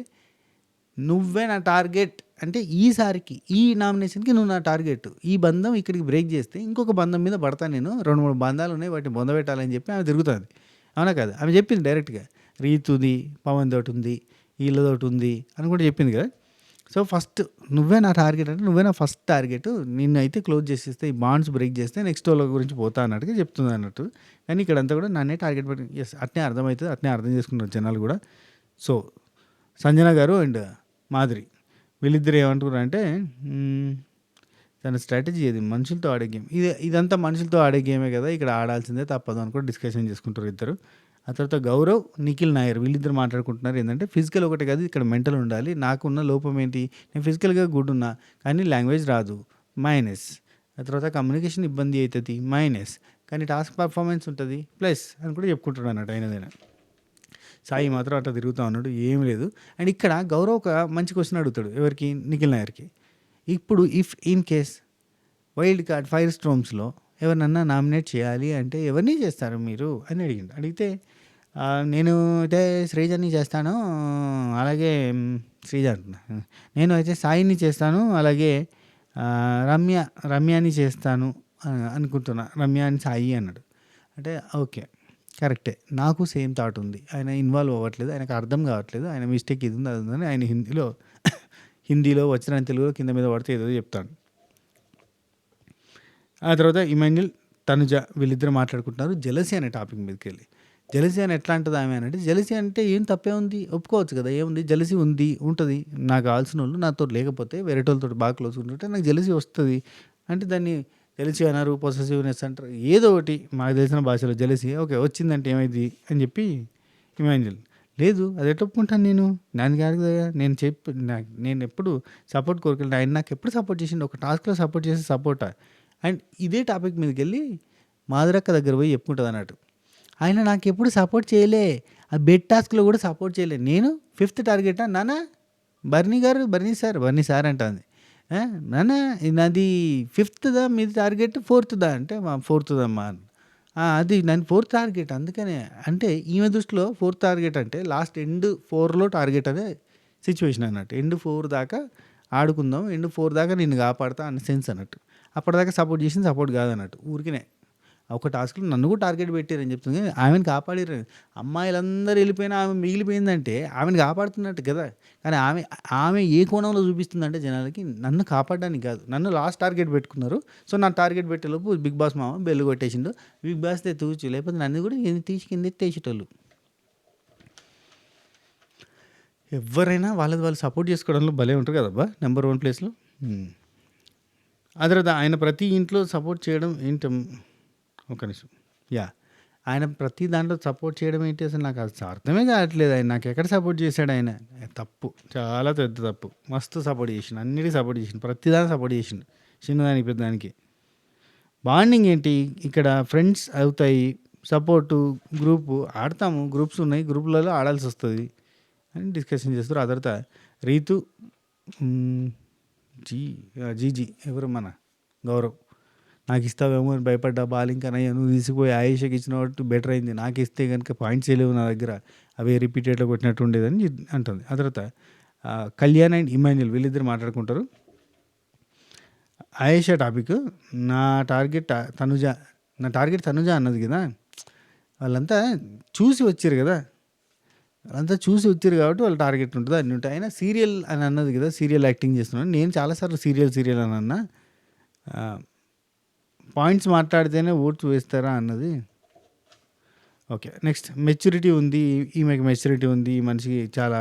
నువ్వే నా టార్గెట్ అంటే ఈసారికి ఈ నామినేషన్కి నువ్వు నా టార్గెట్, ఈ బంధం ఇక్కడికి బ్రేక్ చేస్తే ఇంకొక బంధం మీద పడతాను నేను, 2-3 బంధాలు ఉన్నాయి వాటిని బొందబెట్టాలని చెప్పి ఆమె తిరుగుతుంది. అవునా కదా? ఆమె చెప్పింది డైరెక్ట్గా, రీతుది పవన్ తోటి ఉంది, వీళ్ళతోటి ఉంది అని కూడా చెప్పింది కదా. సో ఫస్ట్ నువ్వే నా టార్గెట్ అంటే నువ్వే నా ఫస్ట్ టార్గెట్, నిన్ను అయితే క్లోజ్ చేసేస్తే, ఈ బాండ్స్ బ్రేక్ చేస్తే నెక్స్ట్ వాళ్ళ గురించి పోతా అన్నట్టుగా చెప్తుంది అన్నట్టు. కానీ ఇక్కడంతా కూడా నన్నే టార్గెట్ పెట్టి ఎస్ అట్నే అర్థమవుతుంది, అట్నే అర్థం చేసుకుంటారు జనాలు కూడా. సో సంజన గారు అండ్ మాధురి వీళ్ళిద్దరు ఏమంటున్నారు అంటే, తన స్ట్రాటజీ ఏది, మనుషులతో ఆడే గేమ్ ఇదంతా మనుషులతో ఆడే గేమే కదా, ఇక్కడ ఆడాల్సిందే తప్పదు అని కూడా డిస్కషన్ చేసుకుంటారు ఇద్దరు. ఆ తర్వాత గౌరవ్, నిఖిల్ నాయర్ వీళ్ళిద్దరు మాట్లాడుకుంటున్నారు ఏంటంటే, ఫిజికల్ ఒకటే కాదు ఇక్కడ మెంటల్ ఉండాలి. నాకున్న లోపం ఏంటి, నేను ఫిజికల్గా గుడ్ ఉన్నా కానీ లాంగ్వేజ్ రాదు మైనస్. ఆ తర్వాత కమ్యూనికేషన్ ఇబ్బంది అవుతుంది మైనస్, కానీ టాస్క్ పర్ఫార్మెన్స్ ఉంటుంది ప్లస్ అని కూడా చెప్పుకుంటున్నాడు అన్నట్టు అయినదైనా. సాయి మాత్రం అట్లా తిరుగుతూ ఉన్నాడు, ఏం లేదు. అండ్ ఇక్కడ గౌరవ్ ఒక మంచి క్వశ్చన్ అడుగుతాడు ఎవరికి, నిఖిల్ నాయర్కి. ఇప్పుడు if in case wild card fire స్ట్రోమ్స్లో ఎవరినన్నా నామినేట్ చేయాలి అంటే ఎవరిని చేస్తారు మీరు అని అడిగితే, నేను అయితే శ్రీజని చేస్తాను, అలాగే శ్రీజ అంటున్నా, నేను అయితే సాయిని చేస్తాను, అలాగే రమ్యాని చేస్తాను అనుకుంటున్నా, రమ్యాని సాయి అన్నాడు. అంటే ఓకే కరెక్టే, నాకు సేమ్ థాట్ ఉంది. ఆయన ఇన్వాల్వ్ అవ్వట్లేదు, ఆయనకు అర్థం కావట్లేదు, ఆయన మిస్టేక్ ఇది ఉంది అది ఉందని ఆయన హిందీలో వచ్చిన తెలుగులో కింద మీద పడితే ఏదో చెప్తాడు. ఆ తర్వాత ఇమాన్యుల్, తనుజ వీళ్ళిద్దరు మాట్లాడుకుంటున్నారు జెలసీ అనే టాపిక్ మీదకెళ్ళి. జెలసీ అని ఎట్లా అంటది ఆమె అంటే, జెలసీ అంటే ఏం తప్పే ఉంది, ఒప్పుకోవచ్చు కదా, ఏముంది జెలసీ ఉంది, ఉంటుంది. నాకు కావాల్సిన వాళ్ళు నాతో లేకపోతే వేరేటోళ్ళతో బాగా క్లోజ్ ఉంటుంటే నాకు జెలసీ వస్తుంది అంటే దాన్ని జెలసీ అన్నారు, పొసెసివ్నెస్ అంటారు, ఏదో ఒకటి మాకు తెలిసిన భాషలో జెలసీ. ఓకే, వచ్చిందంటే ఏమైంది అని చెప్పి ఇమాన్యుల్, లేదు అది ఎట్లా ఒప్పుకుంటాను నేను, దాని కాదు కదా, నేను ఎప్పుడు సపోర్ట్ కోరుకెళ్ళి ఆయన నాకు ఎప్పుడు సపోర్ట్ చేసిండు, ఒక టాస్క్లో సపోర్ట్ చేసి సపోర్టా. అండ్ ఇదే టాపిక్ మీదకి వెళ్ళి మాధురక్క దగ్గర పోయి చెప్పుకుంటుంది అన్నట్టు, ఆయన నాకు ఎప్పుడు సపోర్ట్ చేయలే, ఆ బెడ్ టాస్క్లో కూడా సపోర్ట్ చేయలే, నేను 5th టార్గెటా నానా, బర్నీ సార్ అంటుంది. నాన్న నాది 5th మీది టార్గెట్ 4th అంటే మా 4th అమ్మా. అది నన్ను 4th టార్గెట్ అందుకనే, అంటే ఈమె దృష్టిలో 4th టార్గెట్ అంటే లాస్ట్ ఎండ్ 4లో టార్గెట్ అనే సిచ్యువేషన్ అన్నట్టు. ఎండ్ 4 దాకా ఆడుకుందాం, ఎండ్ 4 దాకా నిన్ను కాపాడుతా అన్న సెన్స్ అన్నట్టు. అప్పటిదాకా సపోర్ట్ చేసింది సపోర్ట్ కాదన్నట్టు, ఊరికినే ఒక టాస్క్లో నన్ను కూడా టార్గెట్ పెట్టారని చెప్తుంది, కానీ ఆమెను కాపాడారు. అమ్మాయిలందరూ వెళ్ళిపోయినా ఆమె మిగిలిపోయిందంటే ఆమెను కాపాడుతున్నట్టు కదా. కానీ ఆమె ఆమె ఏ కోణంలో చూపిస్తుందంటే జనాలకి, నన్ను కాపాడడానికి కాదు, నన్ను లాస్ట్ టార్గెట్ పెట్టుకున్నారు, సో నా టార్గెట్ పెట్టేలోపు బిగ్ బాస్ మామ బెల్లు కొట్టేసిండు, బిగ్ బాస్ తూచి, లేకపోతే నన్ను కూడా తీసి కింద ఎత్తేసేటోళ్ళు. ఎవరైనా వాళ్ళది వాళ్ళు సపోర్ట్ చేసుకోవడంలో భలే ఉంటారు కదబ్బా, నెంబర్ 1 ప్లేస్లో. ఆ తర్వాత ఆయన ప్రతి ఇంట్లో సపోర్ట్ చేయడం ఏంటి, ఒక నిమిషం, ఆయన ప్రతి దాంట్లో సపోర్ట్ చేయడం ఏంటి అసలు నాకు అది అర్థమే కావట్లేదు. ఆయన నాకు ఎక్కడ సపోర్ట్ చేశాడు ఆయన, తప్పు, చాలా పెద్ద తప్పు. మస్తు సపోర్ట్ చేసిండు, అన్నిటికీ సపోర్ట్ చేసిండు, ప్రతిదానికి సపోర్ట్ చేసిండు, చిన్నదానికి పెద్దదానికి. బాండింగ్ ఏంటి ఇక్కడ, ఫ్రెండ్స్ అవుతాయి, సపోర్టు, గ్రూపు ఆడతాము, గ్రూప్స్ ఉన్నాయి, గ్రూపులలో ఆడాల్సి వస్తుంది అని డిస్కషన్ చేస్తారు. ఆ తర్వాత రీతు, జీజీ ఎవరు మన గౌరవ్, నాకు ఇస్తావేమో అని భయపడ్డా, బాలింకనయ్యా నువ్వు తీసుకుపోయి ఆయేషకి ఇచ్చిన వాటి బెటర్ అయింది, నాకు ఇస్తే కనుక పాయింట్స్ లేవు నా దగ్గర, అవే రిపీటెడ్గా కొట్టినట్టు ఉండేదని అంటుంది. ఆ తర్వాత కళ్యాణ్ అండ్ ఇమాన్యుల్ వీళ్ళిద్దరు మాట్లాడుకుంటారు. ఆయేషా టాపిక్, నా టార్గెట్ తనుజ అన్నది కదా, వాళ్ళంతా చూసి వచ్చారు కదా, కాబట్టి వాళ్ళ టార్గెట్ ఉంటుంది అన్ని ఉంటాయి. అయినా సీరియల్ అని అన్నది కదా, సీరియల్ యాక్టింగ్ చేస్తున్నాను నేను చాలాసార్లు, సీరియల్ అని అన్నా, పాయింట్స్ మాట్లాడితేనే ఓట్స్ వేస్తారా అన్నది. ఓకే, నెక్స్ట్ మెచ్యూరిటీ ఉంది, ఈమెకి మెచ్యూరిటీ ఉంది, ఈ మనిషికి చాలా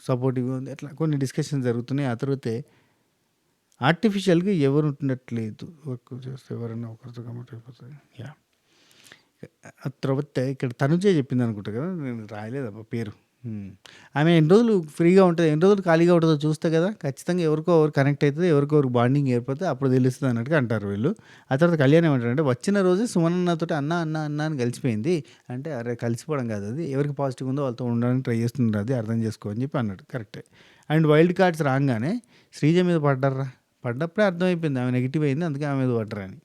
సపోర్టివ్గా ఉంది, అట్లా కొన్ని డిస్కషన్స్ జరుగుతున్నాయి. ఆ తర్వాతే ఆర్టిఫిషియల్గా ఎవరు ఉంటున్నట్లేదు, వర్క్ చేస్తే ఎవరైనా ఒకరితో కమెంట్ అయిపోతుంది. ఆ తర్వాత ఇక్కడ తనుజే చెప్పింది అనుకుంటా కదా, నేను రాయలేదబ్బా పేరు. ఆమె ఎన్ని రోజులు ఫ్రీగా ఉంటుంది, ఎన్ని రోజులు ఖాళీగా ఉంటుందో చూస్తే కదా ఖచ్చితంగా ఎవరికో ఎవరు కనెక్ట్ అవుతుంది, ఎవరికొవరు బాండింగ్ ఏర్పడితే అప్పుడు తెలుస్తుంది అన్నట్టుగా అంటారు వీళ్ళు. ఆ తర్వాత కళ్యాణ్ ఏమంటారంటే, వచ్చిన రోజే సుమనన్నతో అన్న అని కలిసిపోయింది అంటే, అరే కలిసిపోవడం కాదు అది, ఎవరికి పాజిటివ్ ఉందో వాళ్ళతో ఉండడానికి ట్రై చేస్తున్నారు, అది అర్థం చేసుకో అని చెప్పి అన్నాడు. కరెక్టే. అండ్ వైల్డ్ కార్డ్స్ రాగానే శ్రీజ మీద పడ్డప్పుడే అర్థమైపోయింది ఆమె నెగిటివ్ అయింది, అందుకే ఆమె మీద పడ్డరని.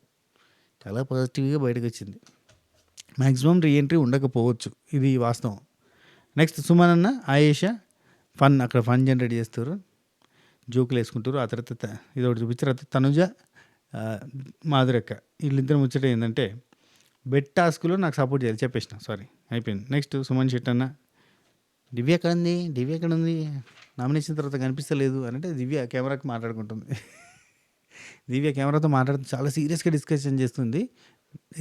చాలా పాజిటివ్గా బయటకు వచ్చింది. మ్యాక్సిమం రీఎంట్రీ ఉండకపోవచ్చు, ఇది వాస్తవం. నెక్స్ట్ సుమనన్న, ఆయేషా అక్కడ ఫన్ జనరేట్ చేస్తారు, జోకులు వేసుకుంటారు. ఆ తర్వాత ఇది ఒకటి చూపించారు. తర్వాత తనుజ, మాధురక్క వీళ్ళిద్దరు ముచ్చట ఏంటంటే, బెడ్ టాస్క్లో నాకు సపోర్ట్ చేయాలి చెప్పేసిన, సారీ అయిపోయింది. నెక్స్ట్ సుమన్ శెట్టన్న, దివ్య ఎక్కడ ఉంది నామినేషన్ తర్వాత కనిపిస్తలేదు అని అంటే, దివ్య కెమెరాకి మాట్లాడుకుంటుంది. దివ్య కెమెరాతో మాట్లాడుతూ చాలా సీరియస్గా డిస్కషన్ చేస్తుంది.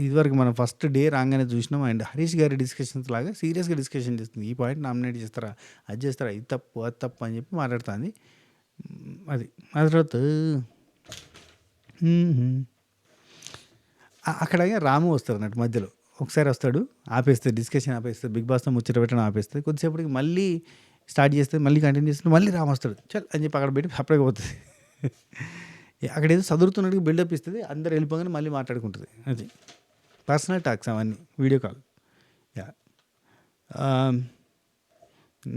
ఇదివరకు మనం ఫస్ట్ డే రాగానే చూసినాం. అండ్ హరీష్ గారి డిస్కషన్స్ లాగా సీరియస్గా డిస్కషన్ చేస్తుంది, ఈ పాయింట్ నామినేట్ చేస్తారా, అది చేస్తారా, ఇది తప్పు అది తప్పు అని చెప్పి మాట్లాడుతుంది. అది ఆ తర్వాత అక్కడ రాము వస్తారు అన్నట్టు మధ్యలో, ఒకసారి వస్తాడు, ఆపేస్తాడు డిస్కషన్, ఆపేస్తాడు, బిగ్ బాస్తో ముచ్చట పెట్టడం ఆపేస్తుంది. కొద్దిసేపటికి మళ్ళీ స్టార్ట్ చేస్తే, మళ్ళీ కంటిన్యూ చేస్తే, మళ్ళీ రాము వస్తాడు, చల్ అని చెప్పి అక్కడ పెట్టి అప్పుడే పోతుంది. అక్కడ ఏదో చదువుతున్నట్టుగా బిల్డప్ ఇస్తుంది, అందరు వెళ్ళిపోగానే మళ్ళీ మాట్లాడుకుంటుంది. అది పర్సనల్ టాక్స్ అవన్నీ, వీడియో కాల్.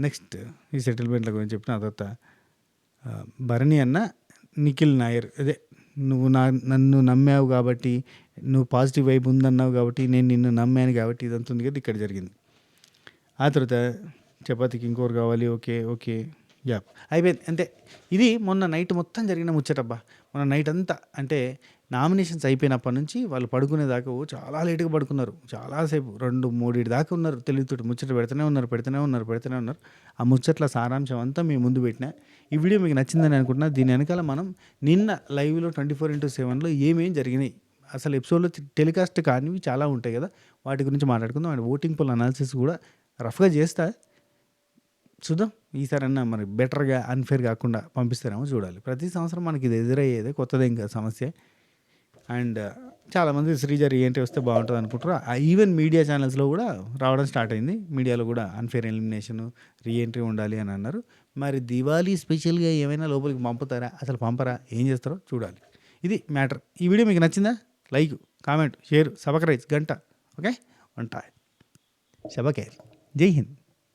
నెక్స్ట్ ఈ సెటిల్మెంట్ల గురించి చెప్పిన తర్వాత భరణి అన్న, నిఖిల్ నాయర్, అదే నువ్వు నన్ను నమ్మావు కాబట్టి, నువ్వు పాజిటివ్ వైబ్ ఉందన్నావు కాబట్టి, నేను నిన్ను నమ్మాను కాబట్టి ఇదంతా ఉంది కదా ఇక్కడ జరిగింది. ఆ తర్వాత చపాతీకి ఇంకోరు కావాలి, ఓకే అయిపోయింది అంతే. ఇది మొన్న నైట్ మొత్తం జరిగిన ముచ్చటబ్బా. మొన్న నైట్ అంతా అంటే నామినేషన్స్ అయిపోయినప్పటి నుంచి వాళ్ళు పడుకునేదాకా చాలా లేటుగా పడుకున్నారు, చాలాసేపు 2-3 దాకా ఉన్నారు, తెలివితోటి ముచ్చట పెడుతూనే ఉన్నారు. ఆ ముచ్చట్ల సారాంశం అంతా మీ ముందు పెట్టిన. ఈ వీడియో మీకు నచ్చిందని అనుకుంటున్నా. దీని వెనకాల మనం నిన్న లైవ్లో 24/7లో ఏమేం జరిగినాయి అసలు ఎపిసోడ్‌లో టెలికాస్ట్ కానివి చాలా ఉంటాయి గదా! వాటి గురించి మాట్లాడుకుందాం. అండ్ ఓటింగ్ పోల్ అనాలిసిస్ గూడా రఫ్‌గా జేస్తా. చూద్దాం. ఈసారన్నా మరి బెటర్‌గా, అన్‌ఫెయిర్ గాకుండా పంపిస్తారేమో చూడాలి. ప్రతి సంవత్సరం మనకిది ఎదురయ్యేదే. కొత్తదేం కాదు సమస్య. అండ్ చాలామంది శ్రీజ రీఎంట్రీ వస్తే బాగుంటదనుకుంటారు. ఈవెన్ మీడియా ఛానల్స్‌లో గూడా రావడం స్టార్ట్ అయింది. మీడియాలో గూడా అన్‌ఫెయిర్ ఎలిమినేషను, రీఎంట్రీ ఉండాలి అని అన్నారు. మరి దివాళీ స్పెషల్‌గా ఏమైనా లోపలికి పంపుతారా? అసలు పంపరా? ఏం చేస్తారో చూడాలి. ఇది మ్యాటర్. ఈ వీడియో మీకు నచ్చిందా? లైక్, కామెంట్, షేర్, సబ్‌స్క్రైబ్, గంట. ఓకే. ఉంటా. శబా ఖైర్. జై హింద్.